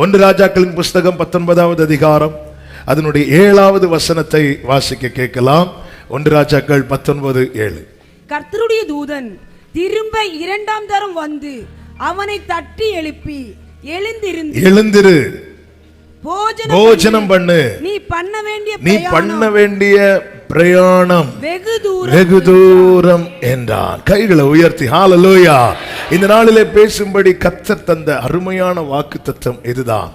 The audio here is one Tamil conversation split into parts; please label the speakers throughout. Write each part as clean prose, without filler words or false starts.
Speaker 1: ஒன்று ராஜாக்களின் புஸ்தகம் 19வது அதிகாரம் அதனுடைய 7வது வசனத்தை வாசிக்க கேட்கலாம். ஒன்று ராஜாக்கள் 19:7.
Speaker 2: கர்த்தருடைய தூதன் திரும்ப 2ஆம் தரம் வந்து அவனை தட்டி எழுப்பி, எழுந்திரு, போஜனம் பண்ணு, நீ பண்ண வேண்டிய பிரயாணம் வெகு தூரம் என்றான். கைகளை உயர்த்தி ஹல்லேலூயா. இந்த நாளிலே பேசும்படி கர்த்தர் தந்த அருமையான வாக்குத்தத்தம் இதுதான்.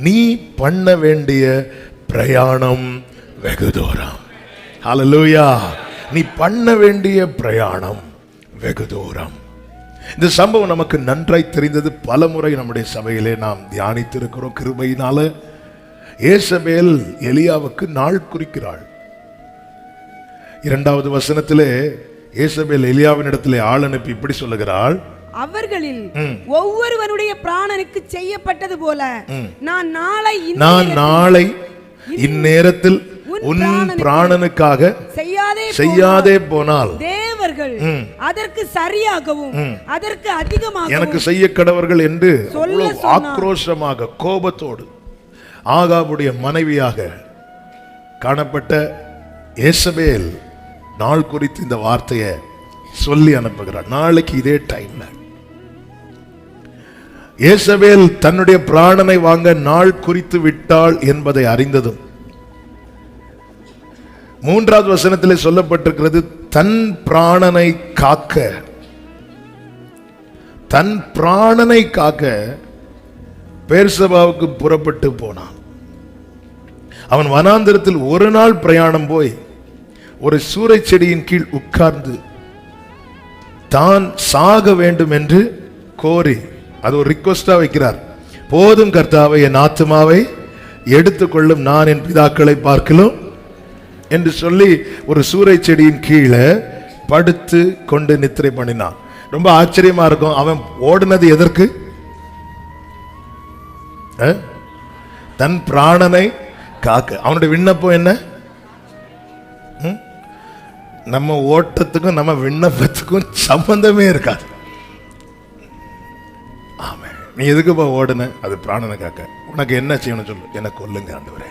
Speaker 2: நீ பண்ண வேண்டிய பிரயாணம் வெகு தூரம். ஹல்லேலூயா. நீ பண்ண வேண்டிய பிரயாணம் வெகு தூரம். இந்த சம்பவம் நமக்கு நன்றாய் தெரிந்தது. பல முறை நம்முடைய சபையிலே நாம் தியானித்திருக்கிறோம். கிருபையினால ஏசபேல் எலியாவுக்கு நாள் குறிக்கிறாள். 2வது வசனத்திலே ஏசபேல் எலியாவின் இடத்திலே ஆள் அனுப்பி இப்படி சொல்லுகிறாள், அவர்களில் ஒவ்வொருவனுடைய பிராணனுக்கு செய்யப்பட்டது போல நான் நாளை இந்நேரத்தில் உன் பிராணனுக்காக செய்யாதே போனால் தேவர்கள் அதற்கு சரியாகவும் அதற்கு அதிகமாக எனக்கு செய்ய கடவர்கள் என்று ஆக்ரோஷமாக கோபத்தோடு ஆகாபுடைய மனைவியாக காணப்பட்ட ஏசபேல் நாள் குறித்து இந்த வார்த்தையை சொல்லி அனுப்புகிறார். நாளைக்கு இதே டைம்ல ஏசபேல் தன்னுடைய பிராணனை வாங்க நாள் குறித்து விட்டாள் என்பதை அறிந்ததும் 3வது வசனத்திலே சொல்லப்பட்டிருக்கிறது, தன் பிராணனை காக்க பெர்சபாவுக்கு புறப்பட்டு போனான். அவன் வனாந்தரத்தில் ஒரு நாள் பிரயாணம் போய் ஒரு சூரை செடியின் கீழ் உட்கார்ந்து தான் சாக வேண்டும் என்று கோரி, அது ஒரு ரிக்வெஸ்டா வைக்கிறார். போதும் கர்த்தாவே, என் ஆத்துமாவை எடுத்துக்கொள்ளும், நான் என் பிதாக்களை பார்க்கலாம் என்று சொல்லி ஒரு சூரை செடியின் கீழே படுத்து கொண்டு நித்திரை பண்ணினான். ரொம்ப ஆச்சரியமா இருக்கும். அவன் ஓடினது எதற்கு? தன் பிராணனை காக்க. அவனுடைய விண்ணப்பம் என்ன? நம்ம ஓட்டத்துக்கும் நம்ம விண்ணப்பத்துக்கும் சம்பந்தமே இருக்காது. ஆமா, நீ எதுக்குப்பா ஓடுன? அது பிராணனை காக்க. உனக்கு என்ன செய்யணும் சொல்லு. எனக்கு கொல்லுங்க ஆண்டவரே.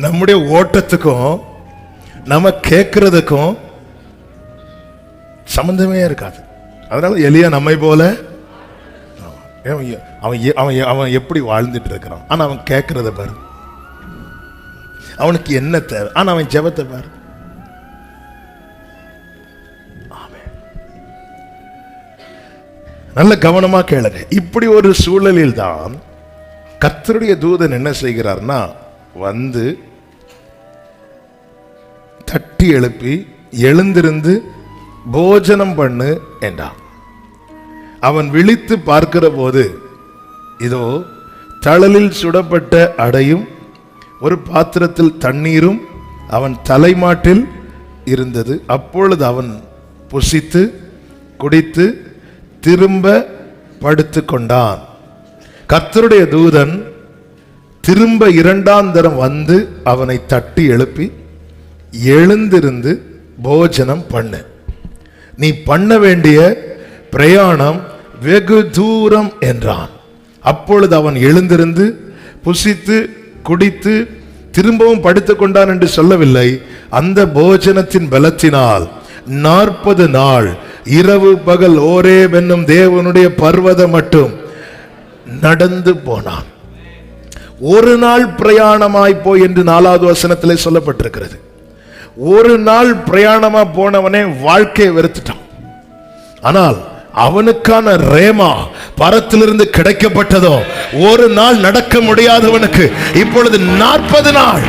Speaker 2: நம்முடைய ஓட்டத்துக்கும் நம்ம கேட்கறதுக்கும் சம்பந்தமே இருக்காது. அதனால எலியா நம்மை போல அவன் எப்படி வாழ்ந்துட்டு இருக்கிறான். ஆனா அவன் கேட்கறத பாரு. அவனுக்கு என்ன தேவை? ஆனா அவன் ஜெபத்தை பாரு. நல்ல கவனமா கேளுங்க. இப்படி ஒரு சூழலில் தான் கர்த்தருடைய தூதன் என்ன செய்கிறார்னா, வந்து தட்டி எழுப்பி, எழுந்திருந்து போஜனம் பண்ணு என்றான். அவன் விழித்து பார்க்கிற போது இதோ தழலில் சுடப்பட்ட அடையும் ஒரு பாத்திரத்தில் தண்ணீரும் அவன் தலைமாட்டில் இருந்தது. அப்பொழுது அவன் புசித்து குடித்து திரும்ப படுத்து கொண்டான். கர்த்தருடைய தூதன் திரும்ப 2ஆம் தரம் வந்து அவனை தட்டி எழுப்பி, எழுந்திருந்து போஜனம் பண்ணு, நீ பண்ண வேண்டிய பிரயாணம் வெகு தூரம் என்றான். அப்பொழுது அவன் எழுந்திருந்து புசித்து குடித்து திரும்பவும் படுத்துக் கொண்டான் என்று சொல்லவில்லை. அந்த போஜனத்தின் பலத்தினால் 40 நாள் இரவு பகல் ஓரேப் என்னும் தேவனுடைய பர்வதம் மட்டும் நடந்து போனான். ஒரு நாள் பிரயாணமாய் போய் என்று 4வது வசனத்திலே சொல்லப்பட்டிருக்கிறது. ஒரு நாள் பிரயாணமா போனவனே வாழ்க்கையை வெறுத்துட்டான். ஆனால் அவனுக்கான ரேமா பரத்திலிருந்து கிடைக்கப்பட்டதோ, ஒரு நாள் நடக்க முடியாதவனுக்கு இப்பொழுது 40 நாள்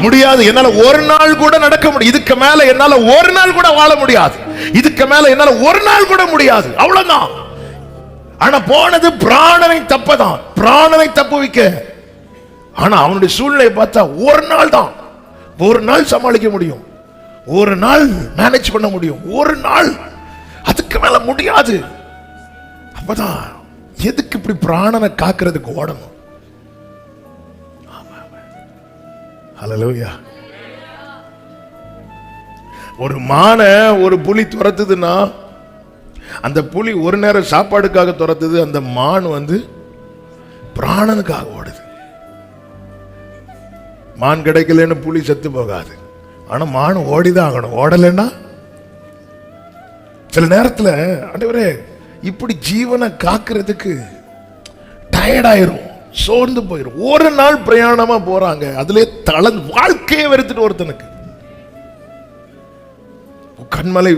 Speaker 2: முடியாது. என்னால ஒரு நாள் கூட நடக்க முடியும். இதுக்கு மேல என்னால ஒரு நாள் கூட வாழ முடியாது. இதுக்கு மேல என்னால ஒரு நாள் கூட முடியாது. அவ்வளவுதான். ஆனா போனது பிராணனை தப்பதான், பிராணனை தப்புவிக்க. ஆனா அவனுடைய சூழ்நிலை பார்த்தா ஒரு நாள் தான். ஒரு நாள் சமாளிக்க முடியும், ஒரு நாள் மேனேஜ் பண்ண முடியும், ஒரு நாள். அதுக்கு மேல முடியாது. அப்பதான் எதுக்கு இப்படி பிராணனை காக்கிறதுக்கு ஓடணும்? ஹல்லேலூயா. ஒரு மானை ஒரு புலி துரத்துதுன்னா
Speaker 1: அந்த புலி ஒரு நேரம் சாப்பாடுக்காக துரத்துது, அந்த மான் பிராணனுக்காக ஓடுது. மான் கிடைக்கலன்னு புலி செத்து போகாது, ஆனா மான் ஓடிதான் ஆகணும். ஓடலைன்னா சில நேரத்தில் ஆண்டவரே இப்படி ஜீவனை காக்கிறதுக்கு டயர்டாயிரும், சோர்ந்து போயிரும். ஒரு நாள் பிரயாணமா போறாங்க, அதுல வாழ்க்கையை வெறுத்துட்டு ஒருத்தனுக்கு. கண்மலை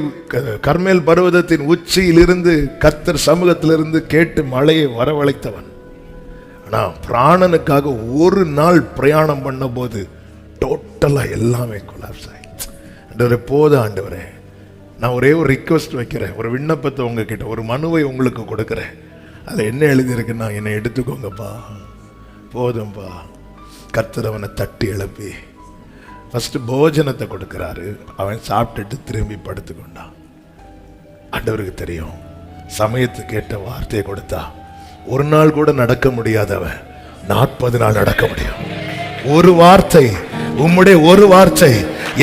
Speaker 1: கர்மேல் பர்வதத்தின் உச்சியிலிருந்து கர்த்தர் சமூகத்திலிருந்து கேட்டு மழையை வரவழைத்தவன். ஆனா பிராணனுக்காக ஒரு நாள் பிரயாணம் பண்ண போது டோட்டலா எல்லாமே கொலாப்ஸ் ஆகி. ஆண்டவரே போதும் ஆண்டவரே, நான் ஒரே ஒரு ரிக்வெஸ்ட் வைக்கிறேன், ஒரு விண்ணப்பத்தை உங்ககிட்ட, ஒரு மனுவை உங்களுக்கு கொடுக்கிறேன். அதில் என்ன எழுதியிருக்குன்னா, என்னை எடுத்துக்கோங்கப்பா, போதும்பா. கர்த்தர் அவனை தட்டி எழுப்பி ஃபர்ஸ்ட் போஜனத்தை கொடுக்கிறாரு. அவன் சாப்பிட்டுட்டு திரும்பி படுத்துக்கொண்டான். ஆண்டவருக்கு தெரியும், சமயத்துக்கு கேட்ட வார்த்தையை கொடுத்தா ஒரு நாள் கூட நடக்க முடியாதவன் 40 நாள் நடக்க முடியும். ஒரு வார்த்தை, உம்முடைய ஒரு வார்த்தை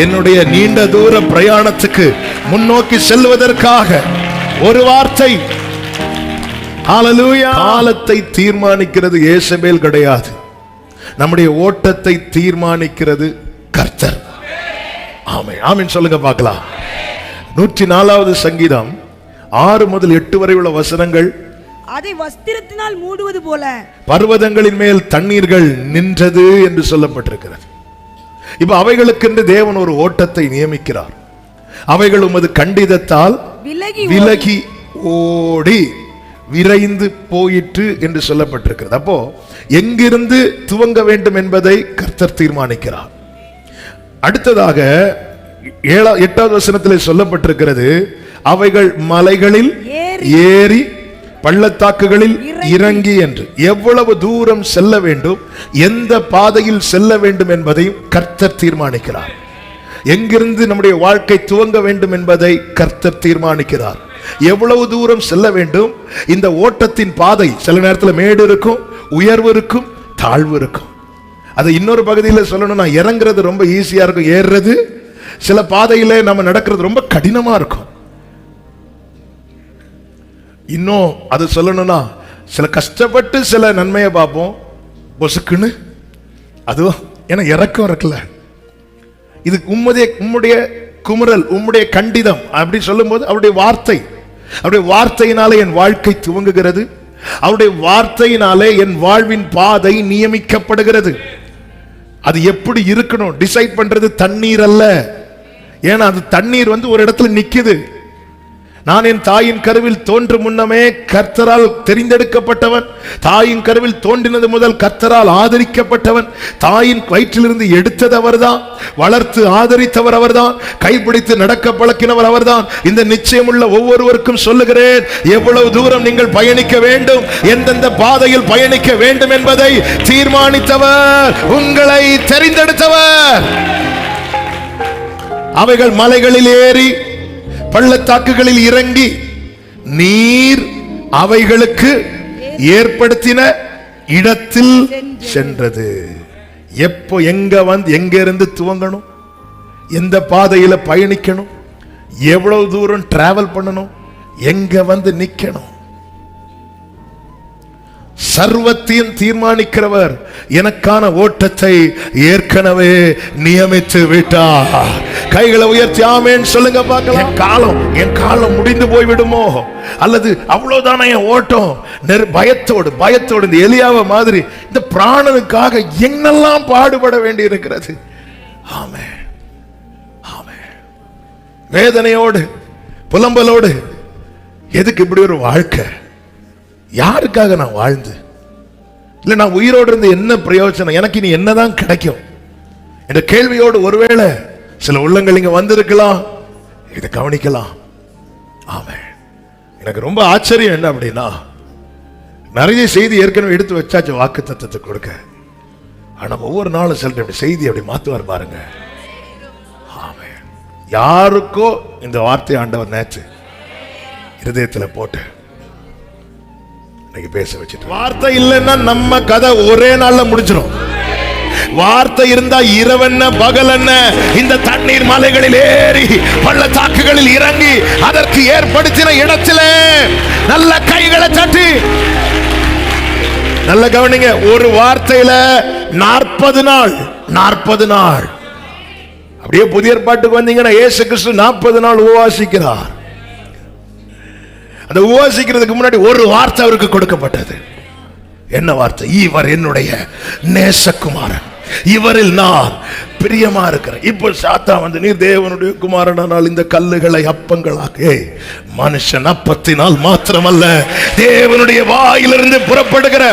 Speaker 1: என்னுடைய நீண்ட தூர பிரயாணத்துக்கு முன்னோக்கி செல்வதற்காக ஒரு வார்த்தை. ஹல்லேலூயா. காலத்தை தீர்மானிக்கிறது யேசபேல் கிடையாது, நம்முடைய ஓட்டத்தை தீர்மானிக்கிறது கர்த்தர். ஆமென் ஆமென் சொல்லுங்க பார்க்கலாம். 104வது சங்கீதம் 6 முதல் 8 வரை உள்ள வசனங்கள்.
Speaker 2: அதை வஸ்திரத்தினால் மூடுவது போல
Speaker 1: பர்வதங்களின் மேல் தண்ணீர்கள் நின்றது என்று சொல்லப்பட்டிருக்கிறது. இப்ப அவைகளுக்கென்று தேவன் ஒரு ஓட்டத்தை நியமிக்கிறார். அவைகள் உமது கண்டிதத்தால் விலகி ஓடி விரைந்து போயிற்று என்று சொல்லப்பட்டிருக்கிறது. அப்போ எங்கிருந்து துவங்க வேண்டும் என்பதை கர்த்தர் தீர்மானிக்கிறார். அடுத்ததாக 8வது வசனத்தில் சொல்லப்பட்டிருக்கிறது, அவைகள் மலைகளில் ஏறி பள்ளத்தாக்குகளில் இறங்கி என்று. எவ்வளவு தூரம் செல்ல வேண்டும், எந்த பாதையில் செல்ல வேண்டும் என்பதையும் கர்த்தர் தீர்மானிக்கிறார். எங்கிருந்து நம்முடைய வாழ்க்கை துவங்க வேண்டும் என்பதை கர்த்தர் தீர்மானிக்கிறார். எவ்வளவு தூரம் செல்ல வேண்டும், இந்த ஓட்டத்தின் பாதை சில நேரத்தில் மேடு இருக்கும், உயர்வு இருக்கும், தாழ்வு இருக்கும். அது இன்னொரு பகுதியில் சொல்லணும்னா, இறங்குறது ரொம்ப ஈஸியா இருக்கும், ஏறுறது சில பாதையில நம்ம நடக்கிறது ரொம்ப கடினமா இருக்கும். இன்னும் அது சொல்லணும்னா, சில கஷ்டப்பட்டு சில நன்மையை பார்ப்போம், பொசுக்குன்னு அதுவும் ஏன்னா இறக்கம் இருக்குல்ல. இது உம்முடைய குமுறல், உம்முடைய கண்டிதம் அப்படி சொல்லும்போது அவருடைய வார்த்தை, அவருடைய வார்த்தையினாலே என் வாழ்க்கை துவங்குகிறது, அவருடைய வார்த்தையினாலே என் வாழ்வின் பாதை நியமிக்கப்படுகிறது. அது எப்படி இருக்கணும் டிசைட் பண்றது தண்ணீர் அல்ல. ஏன்னா அது தண்ணீர் ஒரு இடத்துல நிக்குது. நான் என் தாயின் கருவில் தோன்றும் முன்னமே கர்த்தரால் தெரிந்தெடுக்கப்பட்டவன், தாயின் கருவில் தோன்றினது முதல் கர்த்தரால் ஆதரிக்கப்பட்டவன். தாயின் வயிற்றிலிருந்து எடுத்தது அவர்தான், வளர்த்து ஆதரித்தவர் அவர்தான், கைப்பிடித்து நடக்க பழக்கினவர் அவர்தான். இந்த நிச்சயமுள்ள ஒவ்வொருவருக்கும் சொல்லுகிறேன், எவ்வளவு தூரம் நீங்கள் பயணிக்க வேண்டும், எந்தெந்த பாதையில் பயணிக்க வேண்டும் என்பதை தீர்மானித்தவர், உங்களை தெரிந்தெடுத்தவர். அவைகள் மலைகளில் ஏறி பள்ளத்தாக்குகளில் இறங்கி நீர் அவைகளுக்கு ஏற்படுத்தின இடத்தில் சென்றது. எப்போ எங்க இருந்து துவங்கணும், எந்த பாதையில பயணிக்கணும், எவ்வளவு தூரம் டிராவல் பண்ணணும், எங்க நிக்கணும், சர்வத்தையும் தீர்மானிக்கிறவர் எனக்கான ஓட்டத்தை ஏற்கனவே நியமித்து விட்டார். கைகளை உயர்த்தி ஆமென் சொல்லுங்க பார்க்கலாம். என் காலம் முடிந்து போய்விடுமோ, அல்லது அவ்வளவுதான என் ஓட்டம், பயத்தோடு இந்த எலியாவை மாதிரி இந்த பிராணனுக்காக என்னெல்லாம் பாடுபட வேண்டி இருக்கிறது. ஆமென் ஆமென். வேதனையோடு புலம்பலோடு, எதுக்கு இப்படி ஒரு வாழ்க்கை, யாருக்காக நான் வாழ்ந்து இல்ல, நான் உயிரோடு இருந்து என்ன பிரயோஜனம், எனக்கு இனி என்னதான் கிடைக்கும் என்ற கேள்வியோடு ஒருவேளை சில உள்ளங்கள் இங்க வந்திருக்கலாம், இதை கவனிக்கலாம். ஆமென். எனக்கு ரொம்ப ஆச்சரியம் என்ன அப்படின்னா, நிறைய செய்தி ஏற்கனவே எடுத்து வச்சாச்சு வாக்கு தத்தத்தை கொடுக்க. ஆனா ஒவ்வொரு நாளும் சில செய்தி அப்படி மாத்துவார் பாருங்க. ஆமென். யாருக்கோ இந்த வார்த்தை ஆண்டவர் நேற்று இருதயத்தில் போட்டு பேச வச்சுட்டு, வார்த்தை இல்லைன்னா நம்ம கதை ஒரே நாள்ல முடிச்சிடும். வார்த்தை இருந்தா இரவென்ன பகல் என்ன, இந்த தண்ணீர் மலைகளில் ஏறி பள்ளத்தாக்குகளில் இறங்கி அதற்கு ஏற்படுத்தின இடத்திலே நல்ல கைகளை தட்டி நல்ல கவனிங்க. ஒரு வார்த்தையில 40 நாள் 40 நாள். அப்படியே புதிய ஏற்பாட்டுக்கு வந்தீங்கன்னா இயேசு கிறிஸ்து 40 நாள் உபவாசிக்கிறார். அந்த உபவாசிக்கிறதுக்கு முன்னாடி ஒரு வார்த்தை அவருக்கு கொடுக்கப்பட்டது. என்ன வார்த்தை? இவர் என்னுடைய நேசகுமாரன், இவரில் நான் பிரியமா இருக்கிறேன். இப்போ சாத்தா வந்து நீர் தேவனுடைய குமாரனால் இந்த கல்லுகளை அப்பங்களாக. மனுஷன் அப்பத்தினால் மாத்திரமல்ல, தேவனுடைய வாயிலிருந்து புறப்படுகிற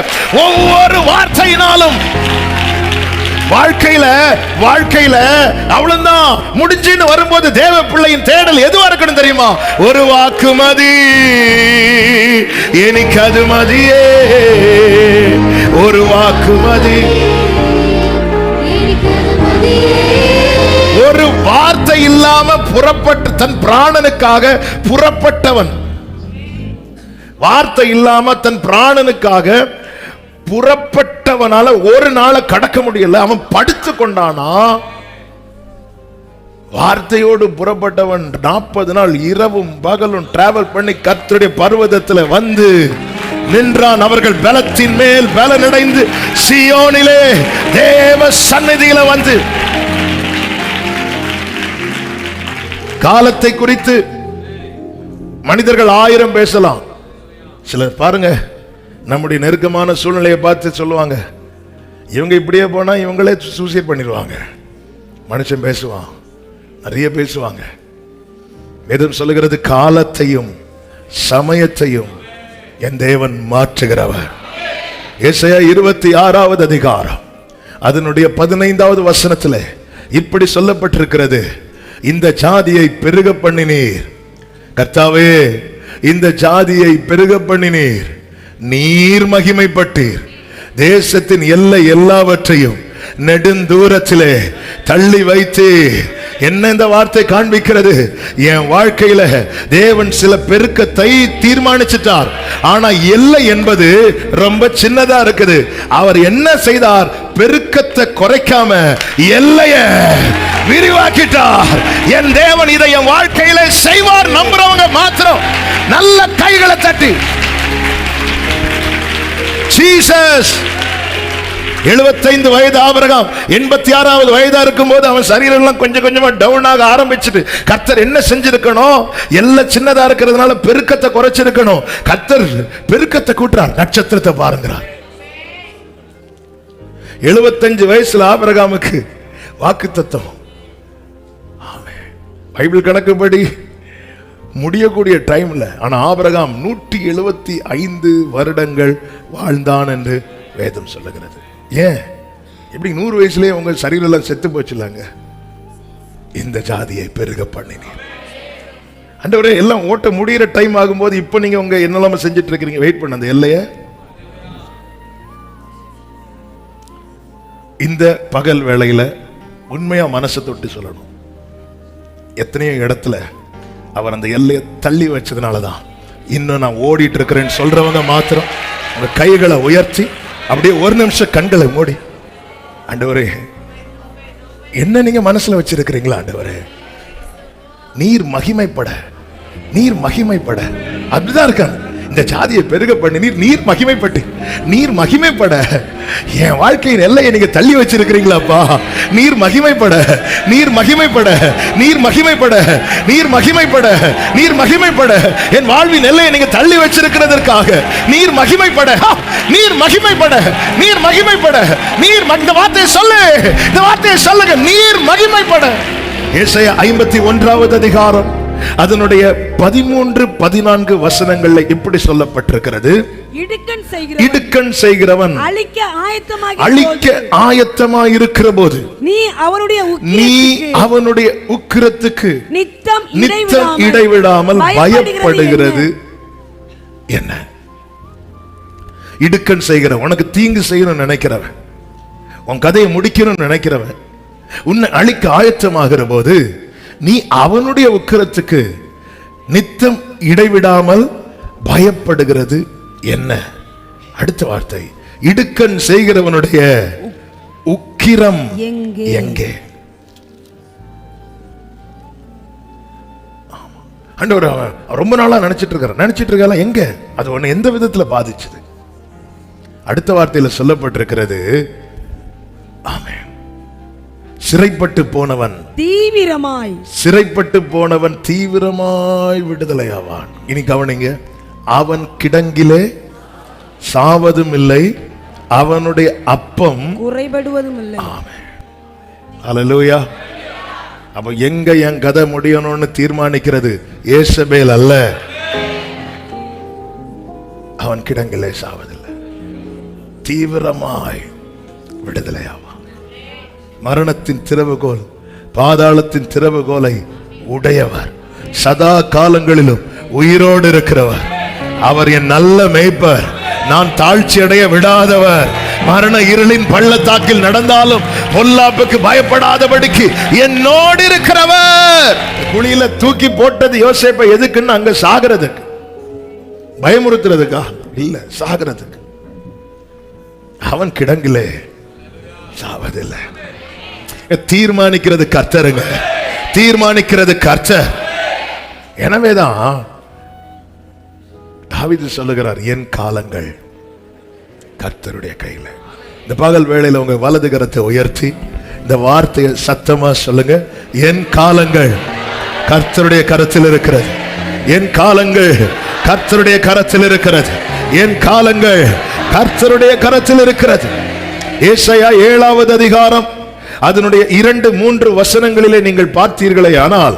Speaker 1: ஒவ்வொரு வார்த்தையினாலும். வாழ்க்கையில அவ்வளவுதான் முடிஞ்சுன்னு வரும்போது தேவ பிள்ளையின் தேடல் எதுவா இருக்கணும் தெரியுமா? ஒரு வாக்கு மதி, எனக்கு அது மதியே. ஒரு வாக்கு மதி. ஒரு வார்த்தை இல்லாம புறப்பட்டு தன் பிராணனுக்காக புறப்பட்டவன், வார்த்தை இல்லாம தன் பிராணனுக்காக புறப்பட்டவனால ஒரு நாளை கடக்க முடியல. அவன் படுத்து கொண்டானா. வார்த்தையோடு புறப்பட்டவன் 40 நாள் இரவும் பகலும் டிராவல் பண்ணி கர்த்தருடைய பர்வதத்தில் வந்து நின்றான். அவர்கள் பலத்தின் மேல் பலனடைந்து சீயோனிலே தேவ சந்நிதியில வந்து. காலத்தை குறித்து மனிதர்கள் 1000 பேசலாம். சிலர் பாருங்க, நம்முடைய நெருக்கமான சூழ்நிலையை பார்த்து சொல்லுவாங்க, இவங்க இப்படியே போனா இவங்களே சூசைட் பண்ணிடுவாங்க. மனுஷன் பேசுவான், நிறைய பேசுவாங்க. வேதம் சொல்லுகிறது, காலத்தையும் சமயத்தையும் என் தேவன் மாற்றுகிறவர். ஏசாயா 26வது அதிகாரம் அதனுடைய 15வது வசனத்தில் இப்படி சொல்லப்பட்டிருக்கிறது, இந்த ஜாதியை பெருக பண்ணினீர். கர்த்தாவே, இந்த ஜாதியை பெருக பண்ணினீர், நீர் மகிமைப்பட்டீர். தேசத்தின் எல்லை எல்லாவற்றையும் நெடுந்தூரத்திலே தள்ளி வைத்து. என்ன இந்த வார்த்தை காண்பிக்கிறது? என் வாழ்க்கையில தேவன் சில பெருக்கத்தை தீர்மானிச்சிட்டார், ஆனா எல்லை என்பது ரொம்ப சின்னதா இருக்குது. அவர் என்ன செய்தார்? பெருக்கத்தை குறைக்காம எல்லைய விரிவாக்கிட்டார். என் தேவன் இதை என் வாழ்க்கையில செய்வார். நம்புறவங்க மாத்திரம் நல்ல கைகளை தட்டி ஜீசஸ். 75 வயது ஆபிரகாம் 86வது வயதா இருக்கும் போது அவன் சரீரம் எல்லாம் கொஞ்சம் கொஞ்சமா டவுன் ஆக ஆரம்பிச்சுட்டு, கர்த்தர் என்ன செஞ்சிருக்கணும்? எல்லாம் சின்னதா இருக்கிறதுனால பெருக்கத்தை குறைச்சிருக்கணும். கர்த்தர் பெருக்கத்தை கூட்டுறார். நட்சத்திரத்தை பாருங்கிறார். 75 வயசுல ஆபிரகாமுக்கு வாக்குத்தத்தம். பைபிள் கணக்குப்படி முடியக்கூடிய டைம்ல, ஆனா ஆபிரகாம் 175 வருடங்கள் வாழ்ந்தான் என்று வேதம் சொல்லுகிறது. ஏன் இப்படி 100 வயசுலயே உங்க சரீரம் எல்லாம் செத்து போச்சுலாங்க? இந்த ஜாதியை பெருக பண்ணினீர். ஆண்டவரே, எல்லாம் ஓட்ட முடிகிற டைம் ஆகும்போது இப்ப நீங்க உங்க என்னெல்லாம் செஞ்சுட்டு இருக்கிறீங்க? வெயிட் பண்ண அந்த எல்லைய. இந்த பகல் வேளையில உண்மையா மனசை தொட்டு சொல்லணும், எத்தனையோ இடத்துல அவர் அந்த எல்லையை தள்ளி வச்சதுனாலதான் இன்னும் நான் ஓடிட்டு இருக்கிறேன்னு சொல்றவங்க மாத்திரம் உங்க கைகளை உயர்த்தி அப்படியே ஒரு நிமிஷம் கண்களை மூடி, ஆண்டவரே, என்ன நீங்க மனசுல வச்சிருக்கிறீங்களா? ஆண்டவரே, நீர் மகிமைப்பட, நீர் மகிமைப்பட. அப்படிதான் இருக்காங்க. இந்த ஜாதியை பெருக பண்ணி நீர் மகிமைப்பட்டு, நீர் மகிமைப்பட. என் வாழ்க்கையின் எல்லையை நீங்க தள்ளி வச்சிருக்கிறீங்களாப்பா. நீர் மகிமைப்பட, நீர் மகிமைப்பட, நீர் மகிமைப்பட, நீர் மகிமைப்பட, நீர் மகிமைப்பட. என் வாழ்வின் எல்லையை நீங்க தள்ளி வச்சிருக்கிறதற்காக நீர் மகிமைப்பட, நீர் மகிமைப்பட, நீர் மகிமைப்பட. நீர் இந்த வார்த்தையை சொல்லு, இந்த வார்த்தையை சொல்லுங்க, நீர் மகிமைப்பட. ஏசாயா 51வது அதிகாரம் அதனுடைய 13-14 வசனங்கள்ல இப்படி சொல்லப்பட்டிருக்கிறது, இடுக்கண் செய்கிறவன் அழிக்க ஆயத்தமாய் இருக்கிற போது நீ அவனுடைய உக்கிரத்துக்கு நித்தம் இடைவிடாமல் பயப்படுகிறது. என்ன? இடுக்கண் செய்கிற, உனக்கு தீங்கு செய்யணும்னு நினைக்கிறவன், உன் கதையை முடிக்கணும்னு நினைக்கிறவன், உன்னை அழிக்க ஆயத்தமாகிற போது நீ அவனுடைய உக்கிரத்துக்கு நித்தம் இடைவிடாமல் பயப்படுகிறது. என்ன? அடுத்த வார்த்தை, இடுக்கண் செய்கிறவனுடைய
Speaker 2: உக்கிரம் எங்கே? ஆண்டவர் ரொம்ப நாளா நினைச்சிட்டு இருக்கால எங்க? அது ஒண்ணு எந்த விதத்துல பாதிச்சது? அடுத்த வார்த்தையில சொல்லப்பட்டிருக்கிறது, ஆமென், சிறைப்பட்டு போனவன் தீவிரமாய் விடுதலையாவான். இனி கவனிங்க, அவன் கிடங்கிலே சாவதும் இல்லை, அவனுடைய அப்பம்
Speaker 3: குறைபடுவதும் இல்லை.
Speaker 2: ஆமென், ஹல்லேலூயா. அப்ப எங்க என் கதை முடியணும்னு தீர்மானிக்கிறது ஏசபேல் அல்ல. அவன் கிடங்கிலே சாவதில்லை, தீவிரமாய் விடுதலையாவான். மரணத்தின் திறவுகோல், பாதாளத்தின் திறவுகோலை உடையவர், சதா காலங்களிலும் உயிரோடு இருக்கிறவர். அவர் என் நல்ல மேய்ப்பர், நான் தாழ்ச்சி அடைய விடாதவர். மரண இருளின் பள்ளத்தாக்கில் நடந்தாலும் பொல்லாப்புக்கு பயப்படாதபடிக்கு என்னோடு இருக்கிறவர். குழியில தூக்கி போட்டது யோசேப்பை எதுக்குன்னு? அங்க சாகிறதுக்கு, பயமுறுத்துறதுக்கா? இல்ல, சாகிறதுக்கு. அவன் கிடங்கிலே சாவதில்லை. தீர்மானிக்கிறது கர்த்தருங்க, தீர்மானிக்கிறது கர்த்தர். எனவேதான் தாவீது சொல்லுகிறார், என் காலங்கள் கர்த்தருடைய கையில. இந்த பகல் வேளையில உங்க வலது கரத்தை உயர்த்தி இந்த வார்த்தையை சத்தமா சொல்லுங்க, என் காலங்கள் கர்த்தருடைய கரத்தில் இருக்கிறது, என் காலங்கள் கர்த்தருடைய கரத்தில் இருக்கிறது, என் காலங்கள் கர்த்தருடைய கரத்தில் இருக்கிறது. ஏசாயா 7வது அதிகாரம் அதனுடைய 2-3 வசனங்களிலே நீங்கள் பார்த்தீர்களே ஆனால்,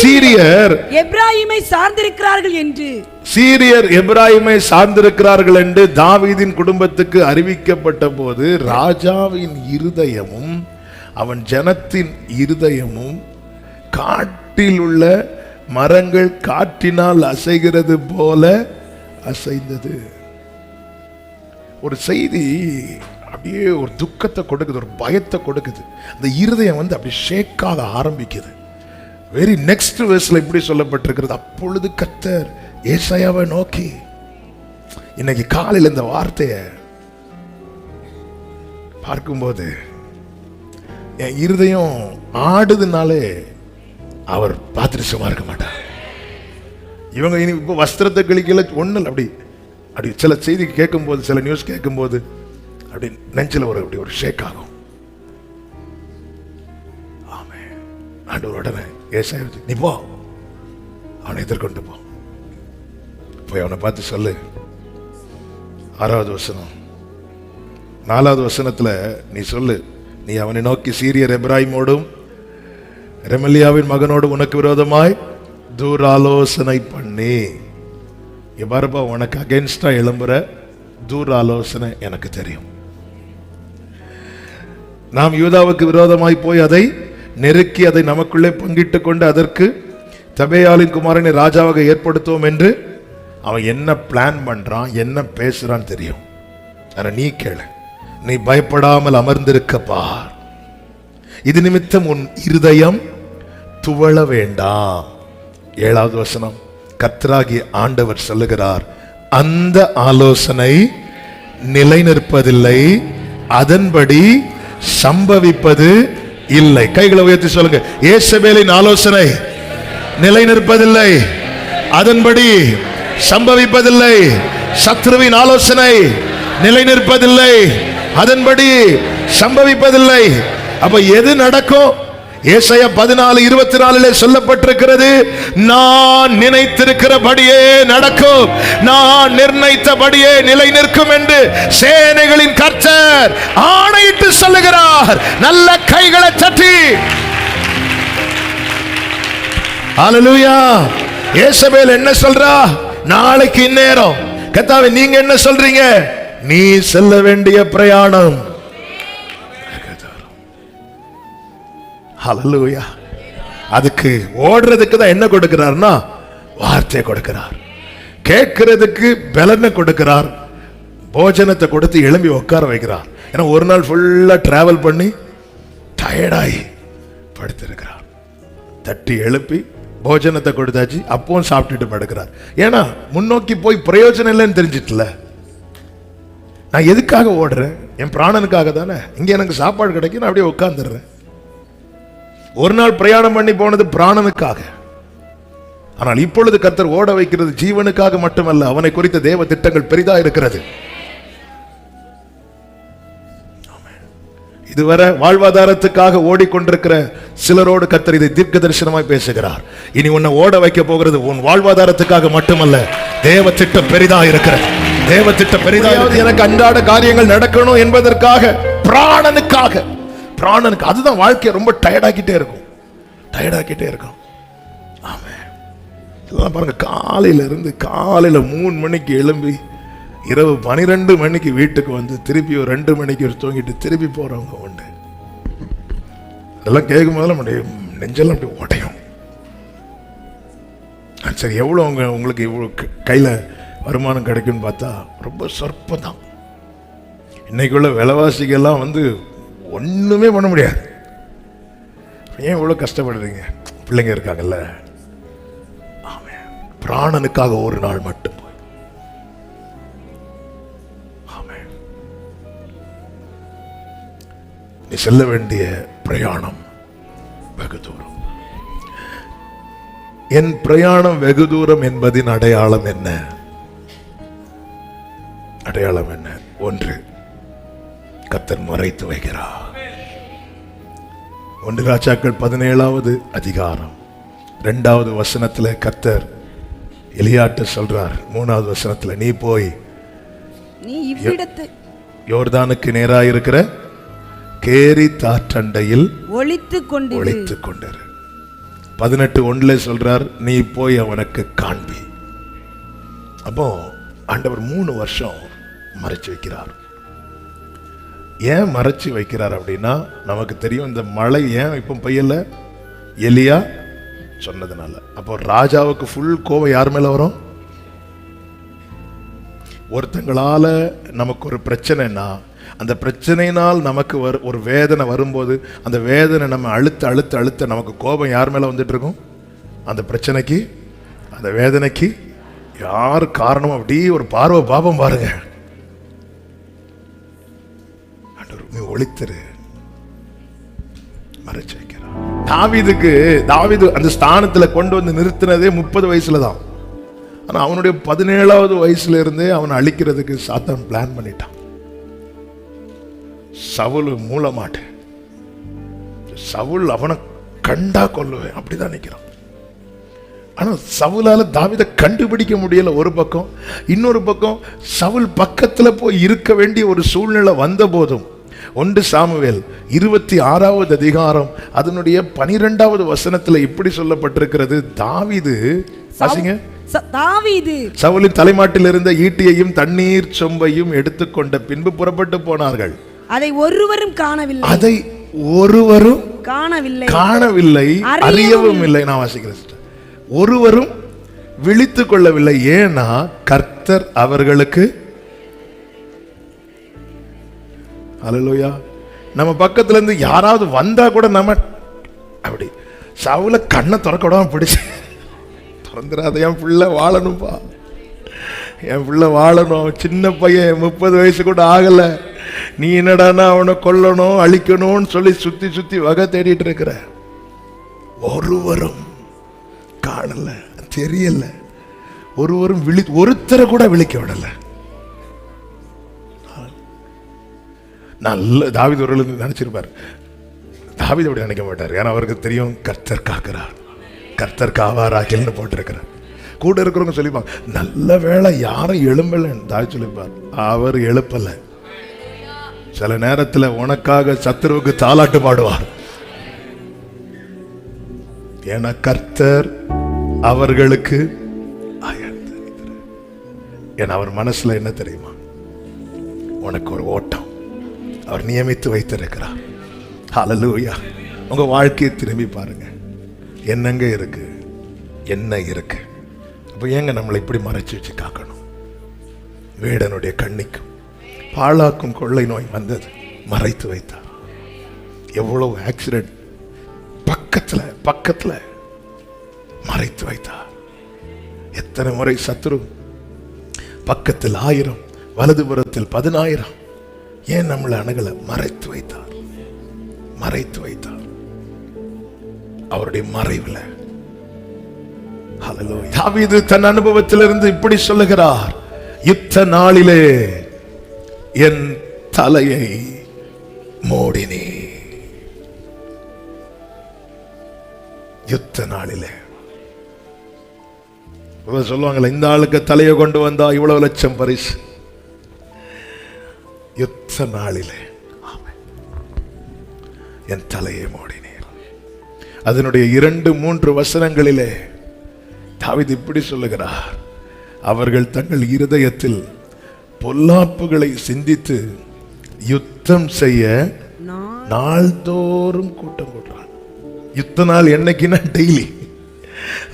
Speaker 2: சீரியர்
Speaker 3: எப்ராயிமை
Speaker 2: சார்ந்திருக்கிறார்கள் என்று தாவீதின் குடும்பத்துக்கு அறிவிக்கப்பட்ட போது, ராஜாவின் இருதயமும் அவன் ஜனத்தின் இருதயமும் காட்டில் உள்ள மரங்கள் காற்றினால் அசைகிறது போல அசைந்தது. ஒரு செய்தி அப்படியே ஒரு துக்கத்தை கொடுக்குது, ஒரு பயத்தை கொடுக்குது. அந்த இருதயம் அப்படி ஷேக்காக ஆரம்பிக்குது. வெரி நெக்ஸ்ட் வெர்ஸ்ல இப்படி சொல்லப்பட்டிருக்கிறது, அப்பொழுது கர்த்தர் ஏசாயாவை நோக்கி. இன்னைக்கு காலையில் இந்த வார்த்தையை பார்க்கும்போது என் இருதயம் ஆடுதுனாலே அவர் பார்த்துட்டு சும்மா இருக்க மாட்டார். இவங்க இனி இப்போ வஸ்திரத்தை கிழிக்கல ஒண்ணு அப்படி அப்படி சில செய்தி கேட்கும்போது, சில நியூஸ் கேட்கும்போது அப்படி நெஞ்சில் அப்படி ஒரு ஷேக் ஆகும். ஆமென். ஆண்டவர் உடனே ஏசாயா, நீ போ, அவனை எதிர்கொண்டு போ, போய் அவனை பார்த்து சொல்லு. 6வது வசனம் 4வது வசனத்துல நீ சொல்லு, நீ அவனை நோக்கி, சீரியர் எப்ராயிமோடும் ரெமலியாவின் மகனோடு உனக்கு விரோதமாய் தூராலோசனை பண்ணி. பாருப்பா, உனக்கு அகேன்ஸ்டா எழும்புற தூராலோசனை எனக்கு தெரியும். நாம் யூதாவுக்கு விரோதமாய் போய் அதை நெருக்கி அதை நமக்குள்ளே பங்கிட்டு கொண்டு அதற்கு தபேயாலின் குமாரனை ராஜாவாக ஏற்படுத்துவோம் என்று அவன் என்ன பிளான் பண்றான், என்ன பேசுறான் தெரியும். ஆனா நீ கேளு, நீ பயப்படாமல் அமர்ந்திருக்க பார். இது நிமித்தம் உன் இருதயம் துவள வேண்டாம். 7வது வசனம், கர்த்தராகிய ஆண்டவர் சொல்லுகிறார், அந்த ஆலோசனை நிலை நிற்பதில்லை, அதன்படி சம்பவிப்பது இல்லை. கைகளை உயர்த்தி சொல்லுங்க, ஏசபேலின் ஆலோசனை நிலை நிற்பதில்லை, அதன்படி சம்பவிப்பதில்லை. சத்ருவின் ஆலோசனை நிலை நிற்பதில்லை, அதன்படி சம்பவிப்பதில்லை. அப்ப எது நடக்கும்? ஏசாயா 14:24 சொல்லப்பட்டிருக்கிறது, நான் நினைத்திருக்கிறபடியே நடக்கும், நான் நிர்ணயித்தபடியே நிலை நிற்கும் என்று சேனைகளின் கர்த்தர் ஆணையிட்டு சொல்லுகிறார். நல்ல கைகளை தட்டி ஹல்லேலூயா. ஏசபேல் என்ன சொல்றா? நாளைக்கு இந்நேரம். கர்த்தாவே நீங்க என்ன சொல்றீங்க? நீ செல்ல வேண்டிய பிரயாணம். ஹல்லேலூயா. அதுக்கு ஓடுறதுக்கு தான் என்ன கொடுக்கிறார்னா வார்த்தை கொடுக்கிறார், கேட்கிறதுக்கு பலனை கொடுக்கிறார், போஜனத்தை கொடுத்து எழும்பி உட்கார வைக்கிறார். ஏன்னா ஒரு நாள் ஃபுல்லா டிராவல் பண்ணி டயர்டாகி படுத்திருக்கிறார். தட்டி எழுப்பி போஜனத்தை கொடுத்தாச்சு, அப்பவும் சாப்பிட்டுட்டு படுக்கிறார். ஏன்னா முன்னோக்கி போய் பிரயோஜனம் இல்லைன்னு தெரிஞ்சிட்டல.
Speaker 1: நான் எதுக்காக ஓடுறேன்? என் பிராணனுக்காக தானே. இங்க எனக்கு சாப்பாடு கிடைக்கும், நான் அப்படியே உட்கார்ந்துடுறேன். ஒரு நாள் பிரயாணம் பண்ணி போனது பிராணனுக்காக. ஆனால் இப்பொழுது கர்த்தர் ஓட வைக்கிறது ஜீவனுக்காக மட்டுமல்ல, அவனை குறித்த தேவ திட்டங்கள் பெரிதா இருக்கிறது. இதுவரை வாழ்வாதாரத்துக்காக ஓடிக்கொண்டிருக்கிற சிலரோடு கர்த்தர் இதை தீர்க்க தரிசனமாய் பேசுகிறார். இனி உன்னை ஓட வைக்க போகிறது உன் வாழ்வாதாரத்துக்காக மட்டுமல்ல, தேவ திட்டம் பெரிதா இருக்கிறது. தேவ திட்டம் பெரிதா. எனக்கு அன்றாட காரியங்கள் நடக்கணும் என்பதற்காக, பிராணனுக்காக, பிராணனுக்கு. அதுதான் வாழ்க்கையை ரொம்ப டயர்டாக்கிட்டே இருக்கும், டயர்டாக்கிட்டே இருக்கும். ஆமே, இதெல்லாம் பாருங்க, காலையில இருந்து காலையில 3 மணிக்கு எழும்பி இரவு 12 மணிக்கு வீட்டுக்கு வந்து திருப்பி ஒரு 2 மணிக்கு தூங்கிட்டு திருப்பி போறவங்க உண்டு. அதெல்லாம் கேட்கும் போது நம்முடைய நெஞ்செல்லாம் அப்படி உடையும். சரி, எவ்வளவு உங்களுக்கு இவ்வளவு கையில வருமானம் கிடைக்கும்னு பார்த்தா ரொம்ப சொற்பம் தான். இன்னைக்குள்ள விலைவாசிகள்லாம் வந்து ஒண்ணுமே பண்ண முடியாது. ஏன் இவ்வளவு கஷ்டப்படுறீங்க? பிள்ளைங்க இருக்காங்கல்ல. ஆமே, பிராணனுக்காக ஒரு நாள் மட்டும். நீ செல்ல வேண்டிய பிரயாணம் வெகு தூரம். என் பிரயாணம் வெகு தூரம் என்பதின் அடையாளம் என்ன? அடையாளம் என்ன? 1, கர்த்தர் மறைத்து வைக்கிறார். 1 ராஜாக்கள் 17வது அதிகாரம் 2வது வசனத்துல கர்த்தர் எலியாட்ட சொல்றார். 3வது வசனத்துல, நீ போய்
Speaker 3: நீ இவ்விடத்து
Speaker 1: யோர்தானுக்கு நேராக இருக்கிற கேரி தாற்றண்டையில்
Speaker 3: ஒளித்துக்
Speaker 1: கொண்டிரு. 18:1 சொல்றார், நீ போய் அவனுக்கு காண்பி. அப்போ ஆண்டவர் 3 வருஷம் மறைச்சு வைக்கிறார். ஏன் மறைச்சு வைக்கிறார் அப்படின்னா, நமக்கு தெரியும் இந்த மழை ஏன் இப்போ பெய்யல, எலியா சொன்னதுனால. அப்போ ராஜாவுக்கு ஃபுல் கோபம் யார் மேல வரும்? ஒருத்தங்களால நமக்கு ஒரு பிரச்சனைனா, அந்த பிரச்சனையினால் நமக்கு ஒரு வேதனை வரும்போது, அந்த வேதனை நம்ம அழுத்த நமக்கு கோபம் யார் மேல வந்துட்டு இருக்கும்? அந்த பிரச்சனைக்கு, அந்த வேதனைக்கு யார் காரணம்? அப்படி ஒரு பார்வை பாபம் பாருங்க. நீ ஒளித்திரு, மறைச்சு வைக்கிறார். தாவீது அந்த ஸ்தானத்துல கொண்டு வந்து நிறுத்தினதே 30 வயசுல தான். ஆனா அவனுடைய 17வது வயசுல இருந்தே அவனை அழிக்கிறதுக்கு சாத்தான் பிளான் பண்ணிட்டான். சவுல் மூலமாட்டு, சவுல் அவனை கண்டா கொல்லுவேன் அப்படிதான் நினைக்கிறான். ஆனா சவுலால தாவீதை கண்டுபிடிக்க முடியல ஒரு பக்கம். இன்னொரு பக்கம் சவுல் பக்கத்துல போய் இருக்க வேண்டிய ஒரு சூழ்நிலை வந்த போதும் 1 சாமுவேல் 26வது அதிகாரம் அதனுடைய 12வது வசனத்துல இப்படி சொல்லப்பட்டிருக்கிறது. தாவீது சவுலின் தலைமாட்டில் இருந்த ஈட்டியையும் தண்ணீர் சொம்பையும் எடுத்துக்கொண்ட பின்பு புறப்பட்டு போனார்கள்.
Speaker 3: அதை ஒருவரும் காணவில்லை,
Speaker 1: அறியவும் இல்லை. நான் வாசிக்கிறேன். ஒருவரும் விழித்துக் கொள்ளவில்லை. ஏன்னா கர்த்தர் அவர்களுக்கு, அல்லேலூயா, நம்ம பக்கத்துல இருந்து யாராவது வந்தா கூட நம்ம அப்படி சவுல கண்ணை திறக்க விடாம பிடிச்சு, திறந்துடாத, என் பிள்ளை வாழணும்பா, என் பிள்ளை வாழணும், சின்ன பையன் 30 வயசு கூட ஆகல, நீ என்னடானா அவனை கொல்லணும் அழிக்கணும்னு சொல்லி சுத்தி சுத்தி வகை தேடிட்டு இருக்கிற. ஒருவரும் காணல, தெரியல, ஒருவரும் ஒருத்தரை கூட விழிக்க விடல. நல்ல தாவீது ஒரு நினைச்சிருப்பார். தாவீது அப்படி நினைக்க மாட்டார். ஏன்னா அவருக்கு தெரியும் கர்த்தர் காக்கிறார், கர்த்தர் காவாராக்கில்னு போட்டிருக்கிறார். கூட இருக்கிறவங்க சொல்லிப்பாங்க, நல்ல வேளை யாரும் எழும்பலன்னு தாவீது சொல்லிப்பார். அவர் எழுப்பல. சில நேரத்தில் உனக்காக சத்துருவுக்கு தாலாட்டு பாடுவார். ஏன்னா கர்த்தர் அவர்களுக்கு, ஏன்னா அவர் மனசுல என்ன தெரியுமா, உனக்கு ஒரு ஓட்டம் அவர் நியமித்து வைத்திருக்கிறார். ஹல்லேலூயா. உங்க வாழ்க்கையை திரும்பி பாருங்க, என்னங்க இருக்கு, என்ன இருக்கு. அப்ப ஏங்க நம்மளை இப்படி மறைச்சு வச்சு காக்கணும்? வேடனுடைய கண்ணிக்கும் பாழாக்கும் கொள்ளை நோய் வந்தது, மறைத்து வைத்தார். எவ்வளவு ஆக்சிடென்ட் பக்கத்துல மறைத்து வைத்தார். எத்தனை முறை சத்துரு பக்கத்தில் 1000 வலதுபுறத்தில் 10,000. ஏன் நம்மளை அணுகல? மறைத்து வைத்தார், மறைத்து வைத்தார். அவருடைய மறைவில் தாவீது தன் அனுபவத்திலிருந்து இப்படி சொல்லுகிறார், யுத்த நாளிலே என் தலையை மூடினே. யுத்த நாளிலே சொல்லுவாங்கல்ல, இந்த ஆளுக்கு தலையை கொண்டு வந்தா இவ்வளவு லட்சம் பரிசு. யுத்த நாளிலே என் தலையை மூடினீர். அதனுடைய 2-3 வசனங்களிலே தாவீது இப்படி சொல்லுகிறார், அவர்கள் தங்கள் இருதயத்தில் பொல்லாப்புகளை சிந்தித்து யுத்தம் செய்ய நாள்தோறும் கூட்டம் கூட்டுறான். யுத்த நாள் என்னைக்குன்னா டெய்லி,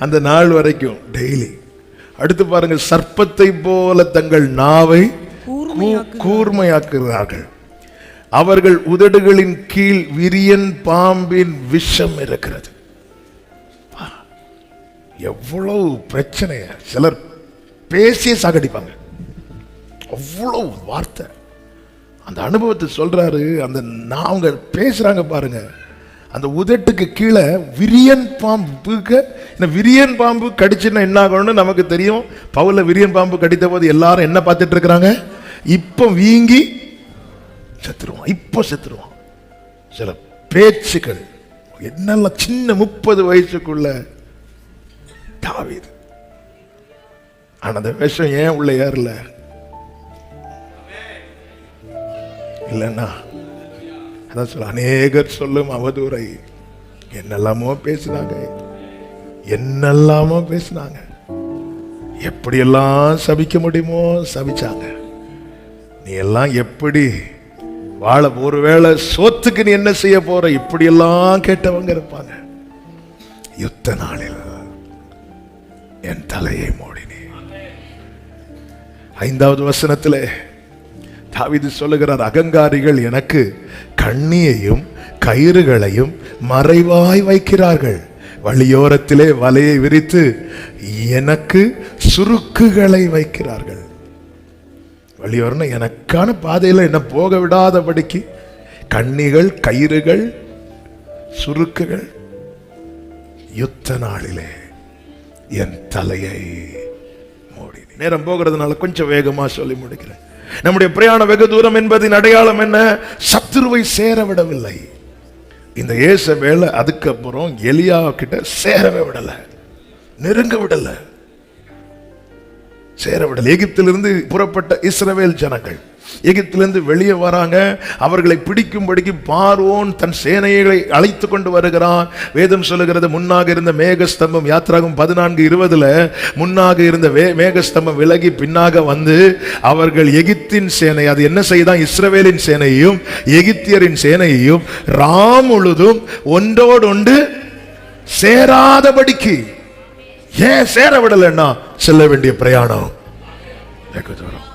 Speaker 1: அந்த நாள் வரைக்கும் டெய்லி. அடுத்து பாருங்க, சர்ப்பத்தை போல தங்கள் நாவை கூர்மையாக்குகிறார்கள், அவர்கள் உதடுகளின் கீழ் விரியன் பாம்பின் விஷம் இருக்கிறது. எவ்வளவு பிரச்சனைய சிலர் பேசியே சாகடிப்பாங்க, அவ்வளவு வார்த்தை. அந்த அனுபவத்தை சொல்றாரு. அந்த அவங்க பேசுறாங்க பாருங்க, அந்த உதட்டுக்கு கீழே விரியன் பாம்புக்கு. விரியன் பாம்பு கடிச்சுன்னா என்ன ஆகணும்னு நமக்கு தெரியும். பவுல விரியன் பாம்பு கடித்த போது எல்லாரும் என்ன பார்த்துட்டு இருக்கிறாங்க? இப்ப வீங்கி செத்துருவான், இப்ப செத்துருவான். சில பேச்சுக்கள் என்னெல்லாம் சின்ன 30 வயசுக்குள்ள தாவீது. ஆனா அந்த விஷம் ஏன் உள்ள ஏறல? இல்லைன்னா அதான் சொல்ல, அநேகர் சொல்லும் அவதூறை என்னெல்லாமோ பேசினாங்க, என்னெல்லாமோ பேசினாங்க. எப்படியெல்லாம் சபிக்க முடியுமோ சபிச்சாங்க. நீ எல்லாம் எப்படி வாழ, ஒருவேளை சோத்துக்கு நீ என்ன செய்ய போற, இப்படியெல்லாம் கேட்டவங்க இருப்பாங்க. யுத்த நாளில் என் தலையை மூடினே. 5வது வசனத்திலே தாவீது சொல்லுகிறார், அகங்காரிகள் எனக்கு கண்ணியையும் கயிறுகளையும் மறைவாய் வைக்கிறார்கள், வழியோரத்திலே வலையை விரித்து எனக்கு சுருக்குகளை வைக்கிறார்கள். வழியோரம்னா எனக்கான பாதையில் என்ன போக விடாதபடிக்கு கண்ணிகள், கயிறுகள், சுருக்குகள். யுத்த நாளிலே என் தலையை மூடி. நேரம் போகிறதுனால கொஞ்சம் வேகமா சொல்லி முடிக்கிறேன். நம்முடைய பிரயாணம் வெகு தூரம் என்பதின் அடையாளம் என்ன? சத்துருவை சேர விடவில்லை. இந்த ஏசபேல் அதுக்கப்புறம் எலியா கிட்ட சேரவே விடல, நெருங்க விடல, சேர விடல. எகிப்திலிருந்து புறப்பட்ட இஸ்ரவேல் ஜனங்கள் எகிப்திலிருந்து வெளியே வராங்க. அவர்களை பிடிக்கும்படிக்கு பார்வோன் தன் சேனைகளை அழைத்து கொண்டு வருகிறான். வேதம் சொல்லுகிறது, முன்னாக இருந்த மேகஸ்தம்பம், யாத்திராகமம் 14:20 முன்னாக இருந்த மேகஸ்தம்பம் விலகி பின்னாக வந்து அவர்கள் எகிப்தின் சேனை, அது என்ன செய்தான், இஸ்ரவேலின் சேனையையும் எகிப்தியரின் சேனையையும் ராம் முழுதும் ஒன்றோடொன்று சேராதபடிக்கு. ஏன் சேர விடலன்னா, செல்ல வேண்டிய பிரயாணம் வெகு தூரம்.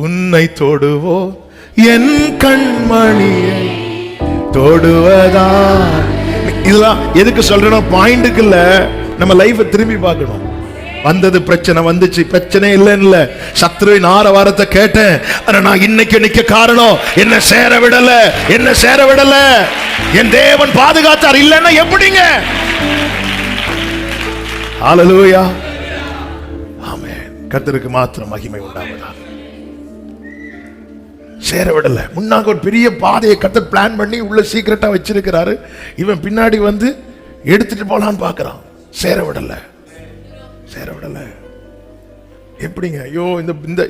Speaker 1: உன்னை தொடுவோ என் கண்மணியை தொடுவதா. இதெல்லாம் எதுக்கு சொல்றோம்? பாயிண்ட்டுக்கு இல்ல, நம்ம லைஃப் திரும்பி பார்க்கணும். வந்தது பிரச்சனை, வந்துச்சு, பிரச்சனை இல்லைன்னு சத்ருவின் ஆரவாரத்தை கேட்டேன். ஆனா நான் இன்னைக்கு நிக்க காரணம் என்ன சேர விடல, என்ன சேர விடல. என் தேவன் பாதுகாத்தார். இல்லைன்னா எப்படிங்க? ஹல்லேலூயா, ஆமென். கர்த்தருக்கு மாத்திரம் மகிமை உண்டாவதாக. சேர விடல. முன்னாக ஒரு பெரிய பாதையை கர்த்தர் பிளான் பண்ணி உள்ள சீக்கிரட்டா வச்சிருக்கிறாரு. இவன் பின்னாடி வந்து எடுத்துட்டு போலான்னு பாக்குறான். சேர விடல, சேர விடல. எப்படிங்க? ஐயோ, இந்த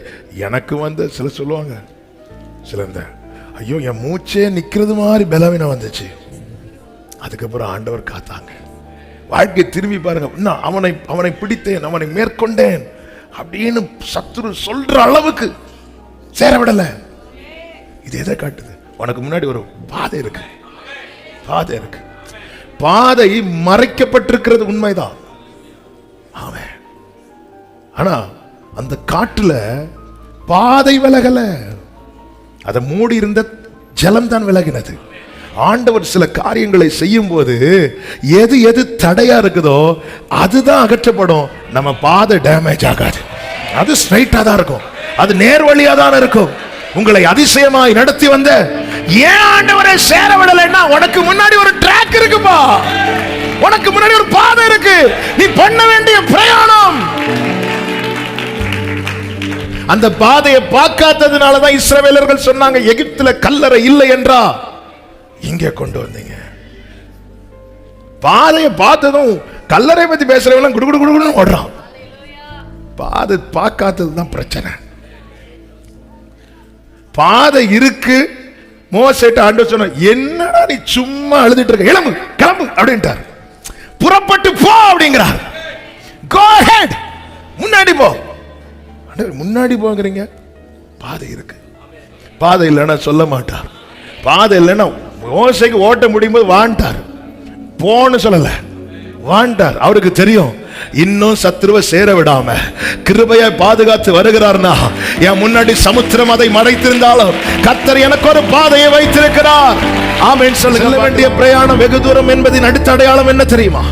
Speaker 1: எனக்கு வந்து சில சொல்லுவாங்க, சில இந்த ஐயோ என் மூச்சே நிக்கிறது மாதிரி பலவீனம் வந்துச்சு. அதுக்கப்புறம் ஆண்டவர் காத்தாங்க. வாழ்க்கை திரும்பி பாருங்க. அவனை பிடித்தேன், அவனை மேற்கொண்டேன் அப்படின்னு சத்துரு சொல்ற அளவுக்கு சேர விடல. இது எதை காட்டுது? உனக்கு முன்னாடி ஒரு பாதை இருக்கு, பாதை இருக்கு. பாதை மறைக்கப்பட்டிருக்கிறது உண்மைதான். ஆமென். ஆனா அந்த காட்டுல பாதை விலகல, அதை மூடி இருந்த ஜலம் தான் விலகினது. ஆண்டவர் சில காரியங்களை செய்யும் போது எது எது தடையா இருக்குதோ அதுதான் அகற்றப்படும். நம்ம பாதை டேமேஜ் ஆகாது, அது ஸ்ட்ரைட்டா தான் இருக்கும், அது நேர்வழியா தான் இருக்கும். உங்களை அதிசயமாய் நடத்தி வந்த ஏன் ஆண்டவரை சேர விடலைன்னா உனக்கு முன்னாடி ஒரு ட்ராக் இருக்குப்பா, உனக்கு முன்னாடி ஒரு பாதை இருக்கு, நீ பண்ண வேண்டிய பிரயாணம். அந்த பாதையை பார்க்காததுனாலதான் இஸ்ரவேலர்கள் சொன்னாங்க, எகிப்துல கல்லறை இல்லை என்றா இங்கே கொண்டு வந்தீங்க. பாதையை பார்த்ததும் கல்லறை பத்தி பேசுறவங்க குடு குடு குடுன்னு ஓடுறான். பாதை பார்க்காததுதான் பிரச்சனை. பாதை இருக்கு. மோசேட்ட ஆண்டவர் சொன்னார், என்னடா நீ சும்மா அழுதுட்டு இருக்க, கிளம்பு கிளம்பு அப்படின்ட்டார். புறப்பட்டு போ அப்படிங்கிறார். Go ahead, முன்னாடி போ. முன்னாடி போங்கிறீங்க, பாதை இருக்கு. பாதை இல்லைன்னா சொல்ல மாட்டார். பாதை இல்லைன்னா மோசைக்கு ஓட்ட முடியும் போது வாண்டார், போன்னு சொல்லல, வாண்டார். அவருக்கு தெரியும் இன்னும் சத்துருவை சேர விடாம கிருபையை பாதுகாத்து வருகிறார்னா, என் முன்னாடி சமுத்திரம் அதை மறைத்திருந்தாலும் கர்த்தர் எனக்கு ஒரு பாதையை வைத்திருக்கிறார். ஆமென் சொல்லுங்க. செல்ல வேண்டிய பிரயாணம் வெகு தூரம் என்பதின் அடித்தடையாளம் என்ன தெரியுமா?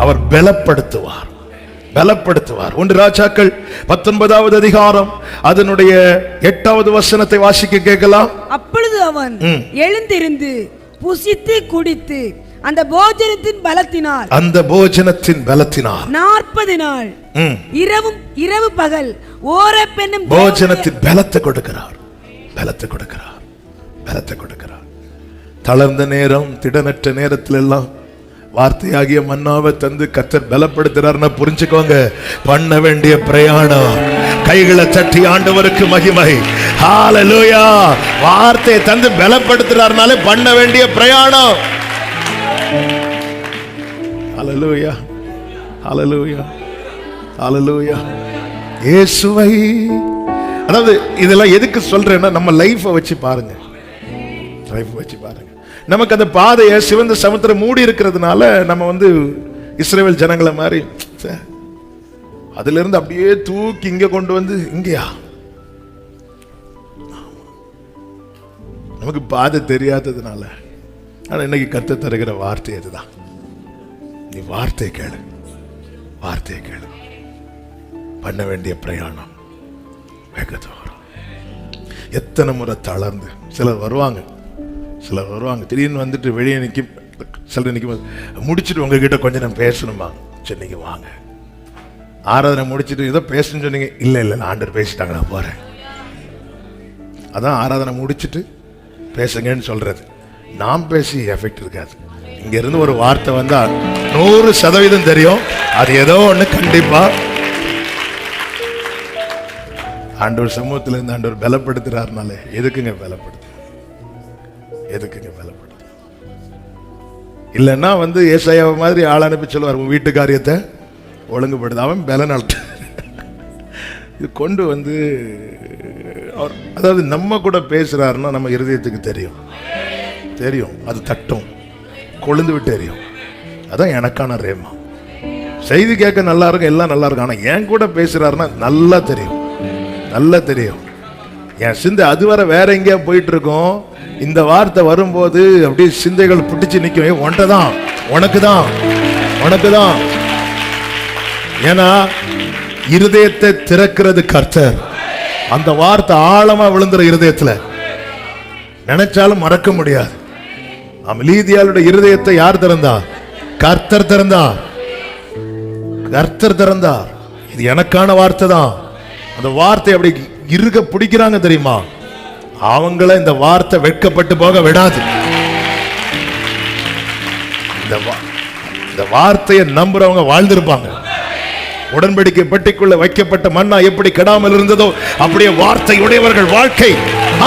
Speaker 1: அவர் பலப்படுத்துவார், பலப்படுத்துவார். 1 ராஜாக்கள் 19வது அதிகாரம் அதனுடைய 8வது வசனத்தை வாசிக்க கேட்கலாம்.
Speaker 3: அப்பொழுது அவன் எழுந்திருந்து புசித்து குடித்து அந்த போஜனத்தின் பலத்தினால் 40 நாள் இரவு பகல் ஓரப்பெண்ணும்
Speaker 1: போஜனத்தின் பலத்தை கொடுக்கிறார், பலத்தை கொடுக்கிறார், பலத்தை கொடுக்கிறார். தளர்ந்த நேரம், திடனற்ற நேரத்தில் எல்லாம் வார்த்தையாகிய மன்னாவை தந்து கர்த்தர் பலப்படுத்துறாருன்னா புரிஞ்சுக்கோங்க, பண்ண வேண்டிய பிரயாணம். கைகளை தட்டி ஆண்டவருக்கு மகிமை. ஹalleluya. வார்த்தையை தந்து பலப்படுத்துறாருனாலே பண்ண வேண்டிய பிரயாணம். ஹalleluya, ஹalleluya, ஹalleluya. இயேசுவை, அதாவது இதெல்லாம் எதுக்கு சொல்றேன்னா, நம்ம லைஃபை வச்சு பாருங்க, லைஃபை வச்சு பாருங்க. நமக்கு அந்த பாதையை சிவந்த சமுத்திரம் மூடி இருக்கிறதுனால நம்ம வந்து இஸ்ரவேல் ஜனங்களை மாதிரி அதுல இருந்து அப்படியே தூக்கி இங்க கொண்டு வந்து இங்கயா, நமக்கு பாதை தெரியாததுனால. ஆனா இன்னைக்கு கத்து தருகிற வார்த்தை அதுதான். நீ வார்த்தை கேளு, வார்த்தையை கேளு. பண்ண வேண்டிய பிரயாணம் வெகு தூரம். எத்தனை முறை தளர்ந்து சிலர் வருவாங்க, சிலர் வருவாங்க திடீர்னு வந்துட்டு வெளியே நிற்கும், சிலர் நிற்கும் முடிச்சுட்டு உங்ககிட்ட கொஞ்சம் நான் பேசணுமா, சரி நீங்க வாங்க. ஆராதனை முடிச்சுட்டு ஏதோ பேசணும்னு சொன்னீங்க, இல்லை இல்லை ஆண்டவர் பேசிட்டாங்க நான் போறேன். அதான் ஆராதனை முடிச்சுட்டு பேசுங்கன்னு சொல்றது. நாம் பேசி எஃபெக்ட் இருக்காது. இங்க இருந்து ஒரு வார்த்தை வந்தா 100% தெரியும், அது ஏதோ ஒண்ணு கண்டிப்பா ஆண்டவர் சமூகத்துல இருந்து ஆண்டவர் பலப்படுத்துறாருனாலே. எதுக்குங்க பலப்படுத்து, எதுக்குங்க பலப்படுத்து? இல்லைன்னா வந்து ஏசாயாவை மாதிரி ஆள் அனுப்பி சொல்லுவார், உன் வீட்டு காரியத்தை ஒழுங்குபடுது. அவன் பலனால்ட்டு இது கொண்டு வந்து அவர், அதாவது நம்ம கூட பேசுறாருன்னா நம்ம இருதயத்துக்கு தெரியும், தெரியும், அது தட்டும், கொழுந்து விட்டு எரியும். அதான் எனக்கான ரேமா. செய்தி கேட்க நல்லா இருக்கும், எல்லாம் நல்லா இருக்கும். ஆனா என் கூட பேசுறாருன்னா நல்லா தெரியும், நல்லா தெரியும். என் சிந்தை அதுவரை வேற எங்கேயா போயிட்டு இருக்கும். இந்த வார்த்தை வரும்போது அப்படியே சிந்தைகள் பிடிச்சு நிற்கும். ஒன்றைதான், உனக்கு தான், உனக்கு தான். ஏன்னா இருதயத்தை திறக்கிறது கர்த்தர். அந்த வார்த்தை ஆழமா விழுந்துற இருதயத்துல நினைச்சாலும் மறக்க முடியாது. லீதியாளுடைய இருதயத்தை யார் திறந்தார்? கர்த்தர் திறந்தார், கர்த்தர் திறந்தார். இது எனக்கான வார்த்தை தான். அந்த வார்த்தை அப்படி இருக பிடிக்கிறாங்க தெரியுமா, அவங்கள இந்த வார்த்தை வெட்கப்பட்டு போக விடாது. இந்த வார்த்தையை நம்புறவங்க வாழ்ந்திருப்பாங்க. உடன்படிக்கை பெட்டிக்குள்ள வைக்கப்பட்ட மன்னா எப்படி கெடாமல் இருந்ததோ அப்படியே வார்த்தை உடையவர்கள் வாழ்க்கை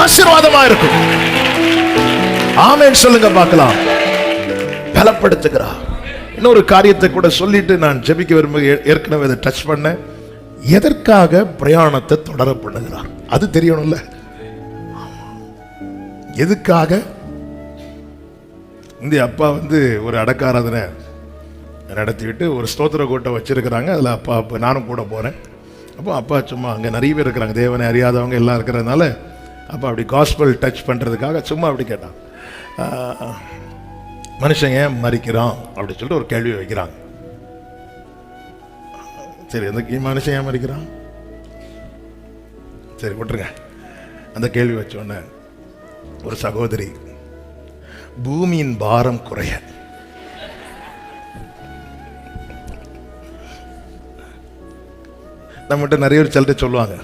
Speaker 1: ஆசீர்வாதமா இருக்கும். ஆமென் சொல்லுங்க பார்க்கலாம். பலப்படுத்துகிறார். இன்னொரு காரியத்தை கூட சொல்லிட்டு நான் ஜெபிக்க விரும்ப, ஏற்கனவே அதை டச் பண்ண. எதற்காக பிரயாணத்தை தொடர பண்ணுகிறார் அது தெரியணும்ல. எதுக்காக? இந்த அப்பா வந்து ஒரு அடக்காராதனை நடத்திவிட்டு ஒரு ஸ்தோத்திர கூட்டம் வச்சிருக்கிறாங்க. அதில் அப்பா நானும் கூட போகிறேன். அப்போ அப்பா சும்மா அங்கே நிறைய பேர் இருக்கிறாங்க, தேவனை அறியாதவங்க எல்லாம் இருக்கிறதுனால அப்பா அப்படி காஸ்பல் டச் பண்ணுறதுக்காக சும்மா அப்படி கேட்டான். மனுஷன் ஏன் மறிக்கிறான் அப்படின்னு சொல்லிட்டு ஒரு கேள்வி வைக்கிறாங்க. சரி, அந்த மனுஷன் ஏன் மறிக்கிறான், சரி விட்டுருங்க. அந்த கேள்வி வச்சோடனே ஒரு சகோதரி, பூமியின் பாரம் குறைய நம்மகிட்ட நிறைய பேர் சொல்லிட்டு சொல்லுவாங்க,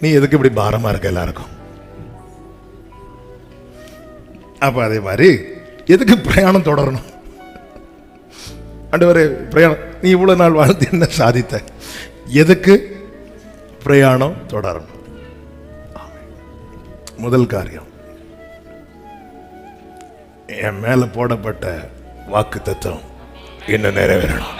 Speaker 1: நீ எதுக்கு இப்படி பாரமா இருக்க எல்லாருக்கும். அப்ப அதே மாதிரி எதுக்கு பிரயாணம் தொடரணும்? ஆண்டவரே பிரயாணம், நீ இவ்வளவு நாள் வாழ்ந்து என்ன சாதித்த, எதுக்கு பிரயாணம் தொடரணும்? முதல் காரியம், என் மேல போடப்பட்ட வாக்கு தத்துவம் இன்னும் நிறைவேறணும்.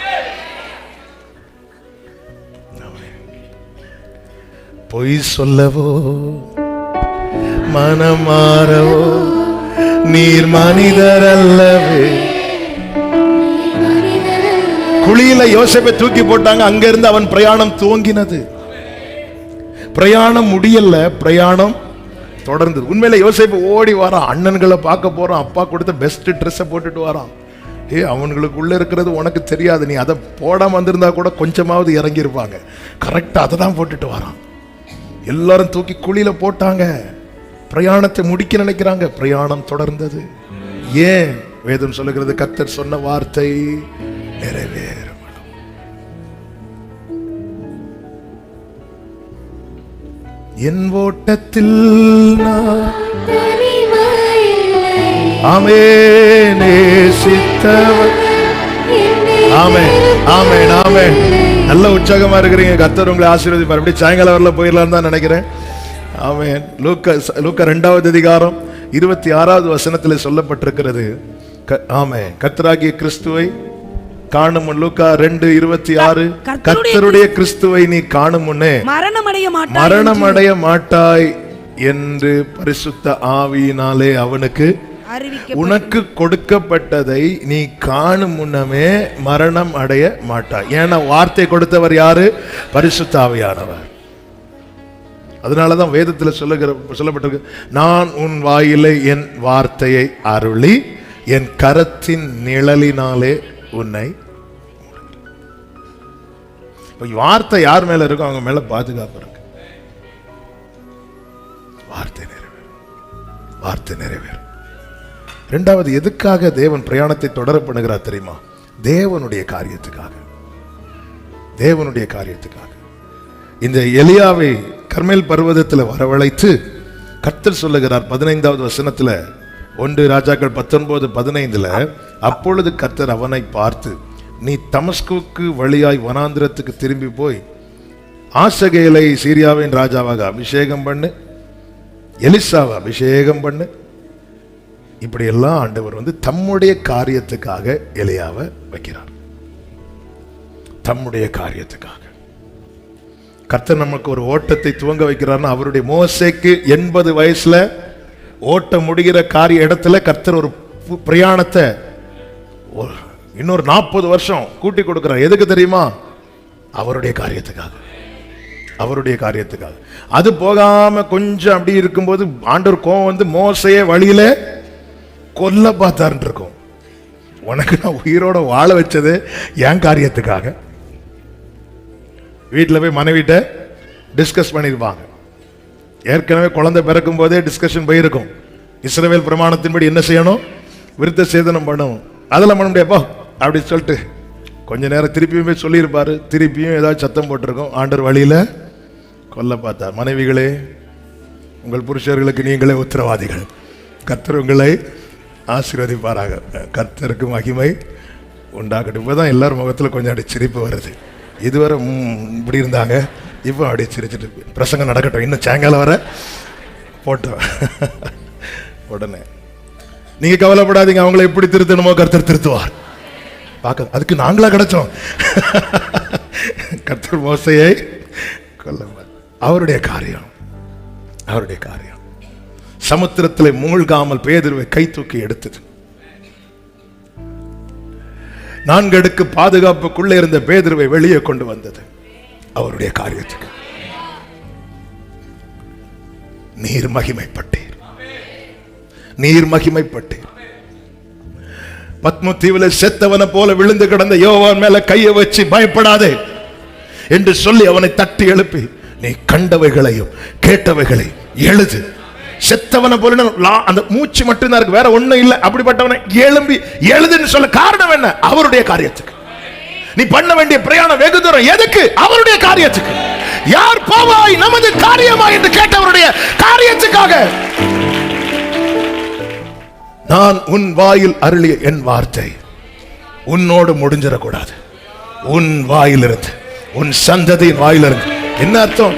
Speaker 1: பொய் சொல்லவோ மனம் மாறவோ நீர் மனிதர் அல்லவே. குழியில யோசேப்பை தூக்கி போட்டாங்க, அங்க இருந்து அவன் பிரயாணம் துவங்கினது. பிரயாணம் முடியல, பிரயாணம் தொடர்ந்தது. உண்மையில யோசேப்பு ஓடி வரான், அண்ணன்களை பார்க்க போறான், அப்பா கொடுத்த பெஸ்ட் ட்ரெஸ்ஸை போட்டுட்டு வரான். அவங்களுக்குள்ள இருக்கிறது உனக்கு தெரியாது, நீ அதை போடாம வந்திருந்தா கூட கொஞ்சமாவது இறங்கி இருப்பாங்க. கரெக்டா அதை தான் போட்டுட்டு வரான். எல்லாரும் தூக்கி குழியில போட்டாங்க, பிரயாணத்தை முடிக்க நினைக்கிறாங்க. பிரயாணம் தொடர்ந்தது. ஏன்? வேதம் சொல்லுகிறது, கர்த்தர் சொன்ன வார்த்தை நிறைவேறும். என் ஓட்டத்தில் ஆமென் நேசித்தவர். ஆமென் ஆமென் ஆமென். நல்ல உற்சாகமா இருக்கிறீங்க. கர்த்தர் உங்களை ஆசீர்வதிப்பார். அப்படி சாயங்காலம் வரல போயிடலாம் தான் நினைக்கிறேன். ஆமென். லூக்கா 2வது அதிகாரம் 26வது வசனத்தில் சொல்லப்பட்டிருக்கிறது. ஆமென். கர்த்தராகிய கிறிஸ்துவை காணும் முன், லூக்கா 2:26, கர்த்தருடைய கிறிஸ்துவை நீ காணும் முன்னே மரணமடைய மாட்டாய் என்று பரிசுத்த ஆவியினாலே அவனுக்கு உனக்கு கொடுக்கப்பட்டதை நீ காணும் முன்னமே மரணம் அடைய மாட்டாய். ஏன்னா வார்த்தை கொடுத்தவர் யாரு? பரிசுத்த ஆவியானவர். அதனாலதான் வேதத்தில் சொல்லப்பட்டிருக்கு, நான் உன் வாயிலே என் வார்த்தையை அருளி என் கரத்தின் நிழலினாலே உன்னை. வார்த்தை யார் மேல இருக்கோ அவங்க மேல பாதுகாப்பு இருக்கு. வார்த்தை நிறைவேறும், வார்த்தை நிறைவேறும். இரண்டாவது, எதுக்காக தேவன் பிரயாணத்தை தொடர பண்ணுகிறார் தெரியுமா? தேவனுடைய காரியத்துக்காக. தேவனுடைய காரியத்துக்காக. இந்த எலியாவை கர்மேல் பர்வதத்தில் வரவழைத்து கர்த்தர் சொல்லுகிறார் 15வது வசனத்துல, 1 ராஜாக்கள் 19:15, அப்பொழுது கர்த்தர் அவனை பார்த்து, நீ தமஸ்குக்கு வழியாய் வனாந்திரத்துக்கு திரும்பி போய் ஆசகேலை சீரியாவின் ராஜாவாக அபிஷேகம் பண்ணு, எலிசாவை அபிஷேகம் பண்ணு. இப்படி எல்லாம் ஆண்டவர் தம்முடைய காரியத்துக்காக எலியாவை வைக்கிறார். தம்முடைய காரியத்துக்காக கர்த்தர் நமக்கு ஒரு ஓட்டத்தை துவங்க வைக்கிறார்னா, அவருடைய மோசேக்கு 80 வயசுல ஓட்ட முடிகிற காரிய இடத்துல கர்த்தர் ஒரு பிரயாணத்தை இன்னொரு 40 வருஷம் கூட்டி கொடுக்கிறார். எதுக்கு தெரியுமா? அவருடைய காரியத்துக்காக. அவருடைய காரியத்துக்காக. அது போகாம கொஞ்சம் அப்படி இருக்கும்போது ஆண்டவர் கோவம் மோசையை வழியில கொல்ல பார்த்தாருன்னு இருக்கும். உனக்கு நான் உயிரோட வாழ வச்சது என் காரியத்துக்காக. வீட்டில் போய் மனைவிட்ட டிஸ்கஸ் பண்ணிருப்பாங்க. ஏற்கனவே குழந்தை பிறக்கும் போதே டிஸ்கஷன் போயிருக்கும். இஸ்ரவேல் பிரமாணத்தின்படி என்ன செய்யணும்? விருத்த சேதனம் பண்ணணும். அதெல்லாம் பண்ண முடியாப்பா அப்படின்னு சொல்லிட்டு கொஞ்ச நேரம் திருப்பியும் போய் சொல்லியிருப்பாரு. திருப்பியும் ஏதாவது சத்தம் போட்டிருக்கோம். ஆண்டவர் வழியில கொல்ல பார்த்தார். மனைவிகளே, உங்கள் புருஷர்களுக்கு நீங்களே உத்தரவாதிகள். கர்த்தர் உங்களை ஆசீர்வதிப்பாராக. கர்த்தருக்கு மகிமை உண்டாகட்டும். இப்பதான் எல்லாரும் முகத்துல கொஞ்சம் அப்படி சிரிப்பு வருது. இதுவரை இப்படி இருந்தாங்க, இப்போ அப்படியே சிரிச்சிட்டு பிரசங்கம் நடக்கட்டும். இன்னும் சாயங்காலம் வர போட்டோம். உடனே நீங்க கவலைப்படாதீங்க, அவங்களை எப்படி திருத்தணுமோ கர்த்தர் திருத்துவார். பார்க்க அதுக்கு நாங்களா கிடைச்சோம். கர்த்தர் மோசையை கொல்ல. அவருடைய காரியம், அவருடைய காரியம். சமுத்திரத்தில் மூழ்காமல் பேதுருவை கை தூக்கி எடுத்தது. 4 அடுக்கு பாதுகாப்புக்குள்ளே இருந்த பேதுருவை வெளியே கொண்டு வந்தது அவருடைய காரியத்துக்கு. நீர் மகிமைப்பட்டீர். நீர் மகிமைப்பட்டீர். பத்ம தீவுல செத்தவனை போல விழுந்து கிடந்த யோவான் மேல கையை வச்சு பயப்படாதே என்று சொல்லி அவனை தட்டி எழுப்பி, நீ கண்டவைகளையும் கேட்டவைகளை எழுது. செத்தவனை போல அந்த மூச்சு மட்டும்தான் இருக்கு, வேற ஒண்ணும் இல்லை. அப்படிப்பட்டவனை எழும்பி எழுதுன்னு சொல்ல காரணம் என்ன? அவருடைய காரியத்துக்கு. நீ பண்ண வேண்டிய பிரயாணம் வெகு தூரம் எதுக்கு? அவருடைய காரியத்துக்கு. யார் போவாய் நமது காரியமா என்று கேட்டவருடைய காரியத்துக்காக. நான் உன் வாயில் அருளிய என் வார்த்தை உன்னோடு முடிஞ்சிடக்கூடாது. உன் வாயிலிருந்து, உன் சந்ததியின் வாயிலிருந்து. என்ன அர்த்தம்?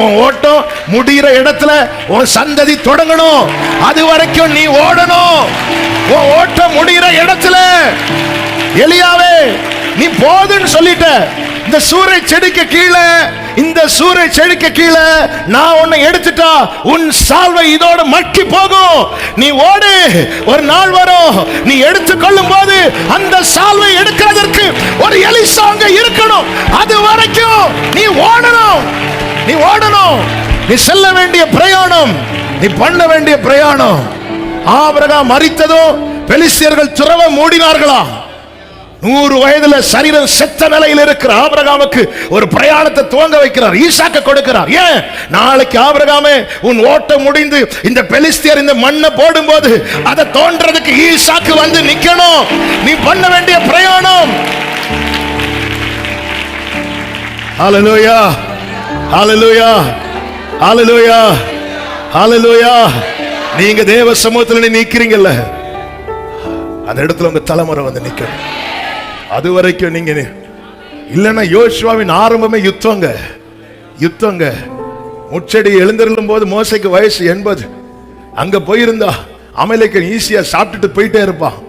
Speaker 1: உன் ஓட்டம் முடிகிற இடத்துல உன் சந்ததி தொடங்கணும். அது வரைக்கும் நீ ஓடணும். உன் ஓட்டம் முடிகிற இடத்துல எலியாவே நீ போதுன்னு சொல்லிட்ட. இந்த சூறை செடிக்கு கீழே, இந்த சூறை செடிக்கு கீழே நான் உன்னை எடுத்துட்டா உன் சால்வை இதோட மக்கி போகும். நீ ஓடு, ஒரு நாள் வரும் நீ எடுத்துக்கொள்ளும் போது அந்த சால்வை எடுக்கிறதற்கு ஒரு எலிசா அங்க இருக்கணும். அது வரைக்கும் நீ ஓடணும். நீ ஓடணும். நீ செல்ல வேண்டிய பிரயாணம், நீ பண்ண வேண்டிய பிரயாணம். ஆபிரகாம் மரித்ததும் பெலிஸ்தியர்கள் துறவ மூடினார்களா? 100 வயதுல சரீரம் செத்த நிலையில் இருக்கிற ஆபிரகாமுக்கு ஒரு பிரயாணத்தை துவங்க வைக்கிறார். ஈசாக்க கொடுக்கிறார். ஏன்? நாளைக்கு ஆபிரகாமே உன் ஓட்டம் முடிந்து இந்த பெலிஸ்தியர் இந்த மண்ணை போடும்போது அதை தோன்றதுக்கு ஈசாக்கு வந்து நிக்கணும். நீ பண்ண வேண்டிய பிரயாணம். ஹல்லேலூயா, ஹல்லேலூயா, ஹல்லேலூயா, ஹல்லேலூயா. நீங்க தேவ சமூகத்துல நிக்கிறீங்கல்ல, அந்த இடத்துல உங்க தலைமுறை வந்து நிக்கணும். அது வரைக்கும் நீங்க இல்லைன்னா யோசுவாவின் ஆரம்பமே யுத்தங்க. யுத்தங்க. முச்செடி எழுந்திருக்கும் போது மோசைக்கு வயசு 80. அங்க போயிருந்தா அமலேக்கு ஈஸியா சாப்பிட்டுட்டு போயிட்டே இருப்பான்.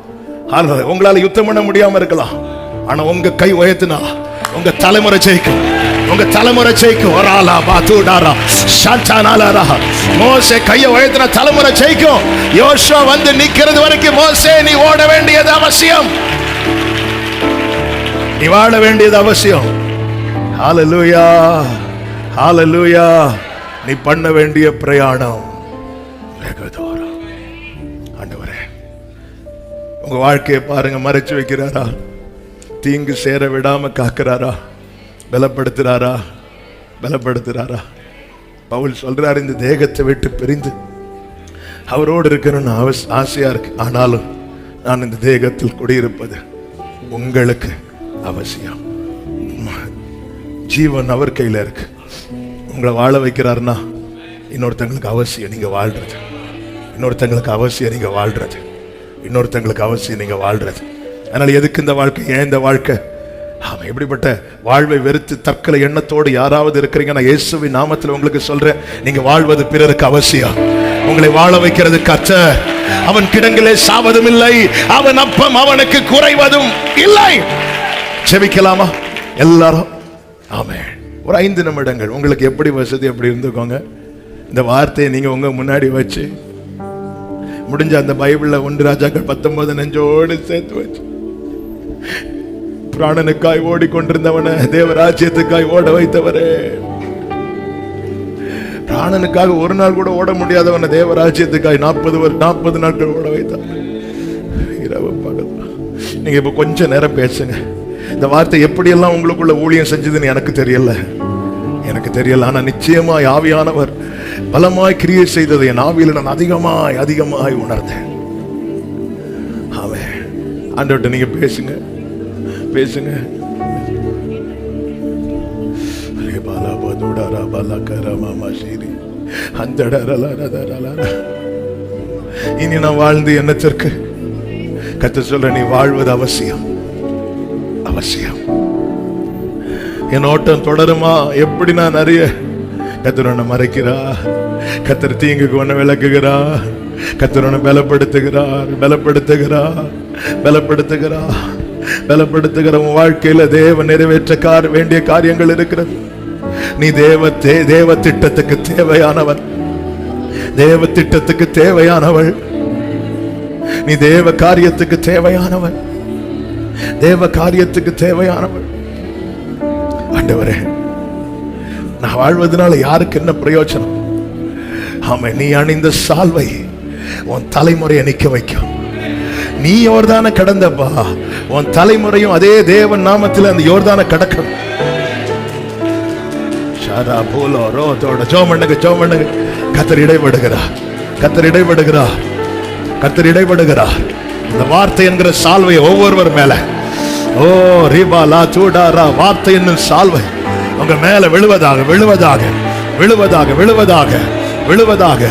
Speaker 1: உங்களால யுத்தம் பண்ண முடியாம இருக்கலாம், ஆனா உங்க கை உயர்த்தினா உங்க தலைமுறை ஜெயிக்கும். உங்க தலைமுறை ஜெயிக்கும். ஒராலா பாத்துடாரா ஷாச்சானாலாரா. மோசே கையை உயர்த்தினா தலைமுறை ஜெயிக்கும். யோசுவா வந்து நிக்கிறது வரைக்கும் மோசே நீ ஓட வேண்டியது அவசியம். நீ வாழ வேண்டியது அவசியம். ஹல்லேலூயா, ஹல்லேலூயா. நீ பண்ண வேண்டிய பிரயாணம் வெகு தூரம். ஆண்டவரே, உங்க வாழ்க்கையை பாருங்க. மறைச்சு வைக்கிறாரா? தீங்கு சேர விடாம காக்கிறாரா? பலப்படுத்துறாரா? பலப்படுத்துறாரா? பவுல் சொல்றாரு, இந்த தேகத்தை விட்டு பிரிந்து அவரோடு இருக்கணும்னு ஆசையா இருக்கு, ஆனாலும் நான் இந்த தேகத்தில் குடியிருப்பது உங்களுக்கு அவசியம். ஜீவன் அவர் கையில இருக்கு. உங்களை வாழ வைக்கிறாருன்னா இன்னொருத்தங்களுக்கு அவசியம் நீங்க வாழ்றது. இன்னொருத்தங்களுக்கு அவசியம் நீங்க வாழ்றது. இன்னொருத்தங்களுக்கு அவசியம் நீங்க வாழ்றது. அதனால எதுக்கு இந்த வாழ்க்கை? ஏன் இந்த வாழ்க்கை? ஆமா, எப்படிப்பட்ட வாழ்வை வெறுத்து தற்கொலை எண்ணத்தோடு யாராவது இருக்கிறீங்க, நான் இயேசுவின் நாமத்தில் உங்களுக்கு சொல்றேன், நீங்க வாழ்வது பிறருக்கு அவசியம். உங்களை வாழ வைக்கிறது கர்த்தர். அவன் கிடங்கிலே சாவதும் இல்லை, அவன் அப்பம் அவனுக்கு குறைவதும் இல்லை. செபிக்கலாமா எல்லாரும்? ஆமென். ஒரு 5 நிமிடங்கள் உங்களுக்கு எப்படி வசதி எப்படி இருந்துக்கோங்க. இந்த வார்த்தையை நீங்க உங்க முன்னாடி வச்சு முடிஞ்ச அந்த பைபிள்ல 1 ராஜாக்கள் 19 நெஞ்சோடு சேர்த்து வச்சு, பிராணனுக்காய் ஓடிக்கொண்டிருந்தவனை தேவராஜ்யத்துக்காய் ஓட வைத்தவரே, பிராணனுக்காக ஒரு நாள் கூட ஓட முடியாதவனை தேவராஜ்யத்துக்காய் 40 நாட்கள் ஓட வைத்தார். இரவு பகல். நீங்க இப்ப கொஞ்ச நேரம் பேசுங்க. இந்த வார்த்தை எப்படியெல்லாம் உங்களுக்குள்ள ஊழியம் செஞ்சதுன்னு எனக்கு தெரியல, எனக்கு தெரியல. ஆனா நிச்சயமாய் ஆவியானவர் பலமாய் கிரியை செய்தது என் ஆவியில நான் அதிகமாய் உணர்ந்தேன். ஆமென். ஆண்டவர்ட்ட நீங்க பேசுங்க, பேசுங்க. இனி நான் வாழ்ந்து என்னத்திற்கு? கர்த்தர் சொல்ற, நீ வாழ்வது அவசியம், அவசியம். என் ஓட்டம் தொடருமா? எப்படி நான் நிறைய கர்த்தர் உன்னை மறைக்கிறா, கர்த்தர் தீங்குக்கு உன்னை விளக்குகிறா, கர்த்தர் உன்னை பலப்படுத்துகிறார், பலப்படுத்துகிற உன் வாழ்க்கையில தேவ நிறைவேற்ற வேண்டிய காரியங்கள் இருக்கிறது. நீ தேவ திட்டத்துக்கு தேவையானவன், தேவ திட்டத்துக்கு தேவையானவள். நீ தேவ காரியத்துக்கு தேவையானவன், தேவ காரியத்துக்கு தேவையானவள். ஆண்டவரே, நான் வாழ்வதனால யாருக்கு என்ன பிரயோஜனம்? ஆமா, நீ அணிந்த சால்வை உன் தலைமுறையை நிக்க வைக்கும். நீ யோர்தான கடந்தப்பா, உன் தலைமுறையும் அதே தேவன் நாமத்தில் அந்த யோர்தான கடக்கும். கர்த்தர் இடைபடுகிறார், கர்த்தர் இடைபடுகிறார், கர்த்தர் இடைபடுகிறார். இந்த வார்த்தை என்கிற சால்வை ஒவ்வொருவர் மேல, ஓ ரிபாலா சூடாரா, வார்த்தை என்னும் சால்வை உங்க மேல விழுவதாக விழுவதாக விழுவதாக விழுவதாக விழுவதாக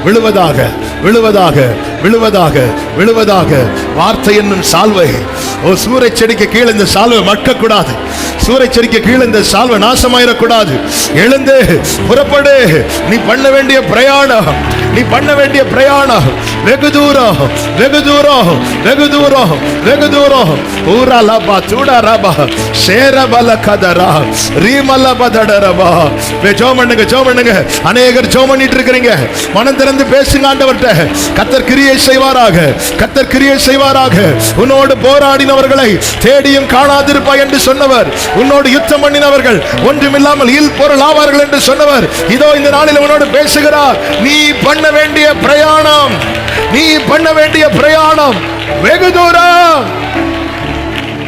Speaker 1: விழுவதாக விழுவதாக விழுவதாக விழுவதாக. வார்த்தை என்னும் சால்வை, ஓ சூறை செடிக்கு கீழே இந்த சால்வை மட்கக்கூடாது, சூறை செடிக்கு கீழே இந்த சால்வை நாசமாயிடக்கூடாது. எழுந்து புறப்படு, நீ பண்ண வேண்டிய பிரயாணம், நீ பண்ண வேண்டிய பிரயாணம் வெகு தூரம், வெகு தூரம், வெகு தூரம், வெகு தூரம். ஊரலபா சூடரபா சேரபல கதரா ரீமலபதடரபா. ஜெபம் பண்ணுங்க, ஜெபம் பண்ணுங்க. அநேகர் ஜெபம் பண்ணிட்டு இருக்கீங்க. மனம் திறந்து பேசுங்க ஆண்டவர்ட்ட. கர்த்தர் கிரியை செய்வாராக, கர்த்தர் கிரியை செய்வாராக. உன்னோடு போராடினவர்களை தேடியும் காணாதிருப்பாய் என்று சொன்னவர், உன்னோடு யுத்தம் பண்ணினவர்கள் ஒன்றுமில்லாமல் இல் பொருள் ஆவார்கள் என்று சொன்னவர் இதோ இந்த நாளில் உன்னோடு பேசுகிறார். நீ பண்ண வேண்டிய பிரயாணம், நீ பண்ண வேண்டிய பிரயாணம் வெகு தூரம்.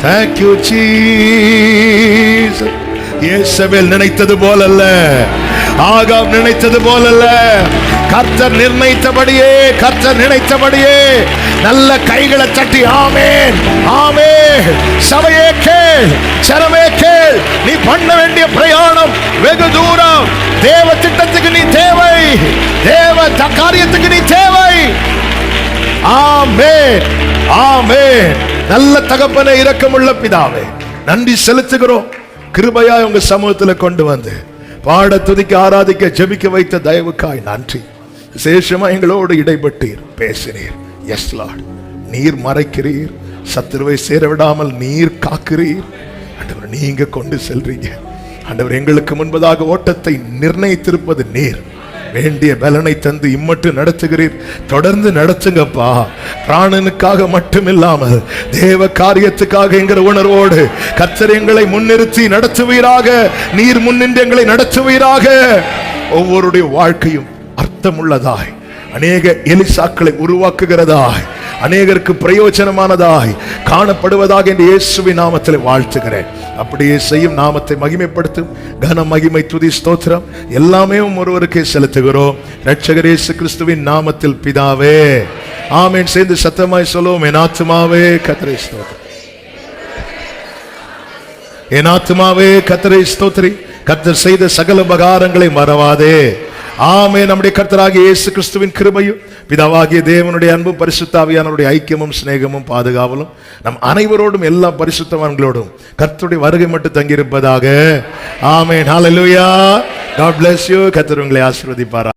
Speaker 1: Thank you Jesus. இயேசுவேல் நினைத்தது போலல்ல, ஆகாப் நினைத்தது போலல்ல, கர்த்தர் நிர்ணயித்தபடியே, கர்த்தர் நினைத்தபடியே. நல்ல கைகளை தட்டி ஆமென், ஆமென். சபையே கேள், சரமே கேள். நீ பண்ண வேண்டிய பிரயாணம் வெகு தூரம். தேவ திட்டத்துக்கு நீ தேவை, தேவ காரியத்துக்கு நீ தேவை. ஆமென், ஆமென். நல்ல தகப்பனே, இரக்கமுள்ள பிதாவே, நன்றி செலுத்துகிறோம். கிருபையாய் உங்க சமூகத்தில் கொண்டு வந்து பாட, துதிக்க, ஆராதிக்க, ஜெபிக்க வைத்த தயவுக்காய் நன்றி. விசேஷமா எங்களோடு இடைப்பட்டீர், பேசினீர். எஸ் லார்ட், நீர் மறைக்கிறீர், சத்துருவை சேர விடாமல் நீர் காக்கிறீர். ஆண்டவர், நீங்க கொண்டு செல்றீங்க. ஆண்டவர், எங்களுக்கு முன்பதாக ஓட்டத்தை நிர்ணயித்திருப்பது நீர். வேண்டிய பலனை தந்து இம்மட்டு நடத்துகிறீர். தொடர்ந்து நடத்துங்கப்பா. பிராணனுக்காக மட்டுமில்லாமல் தேவ காரியத்துக்காக என்கிற உணர்வோடு கர்த்தர் எங்களை முன்னிறுத்தி நடத்துவீராக. நீர் முன்னின்று எங்களை நடத்துவீராக. ஒவ்வொருடைய வாழ்க்கையும் அர்த்தமுள்ளதாய், அநேக எலிசாக்களை உருவாக்குகிறதாய், அநேகருக்கு பிரயோஜனமானதாய் காணப்படுவதாக என்று இயேசுவின் நாமத்தில் வாழ்த்துகிறேன். அப்படியே செய்யும். நாமத்தை மகிமைப்படுத்தும். கன, மகிமை, துதி, ஸ்தோத்திரம் எல்லாமே ஒருவருக்கே செலுத்துகிறோம். இரட்சகர் இயேசு கிறிஸ்துவின் நாமத்தில் பிதாவே, ஆமென். சேர்ந்து சத்தமாய் சொல்லுவோம். என் ஆத்துமாவே கர்த்தரை ஸ்தோத்திரி, என் ஆத்துமாவே கர்த்தரை ஸ்தோத்திரி. கர்த்தர் செய்த சகல உபகாரங்களை மறவாதே. ஆமென். நம்முடைய கர்த்தராகிய இயேசு கிறிஸ்துவின் கிருபையும் பிதாவாகிய தேவனுடைய அன்பும் பரிசுத்த ஆவியானவருடைய ஐக்கியமும் சிநேகமும் பாதுகாவலும் நம் அனைவரோடும் எல்லா பரிசுத்தவான்களோடும் கர்த்தருடைய வருகை மட்டும் தங்கியிருப்பதாக. ஆமென். ஹல்லேலூயா. God bless you. கர்த்தர் உங்களை ஆசீர்வதிப்பார்.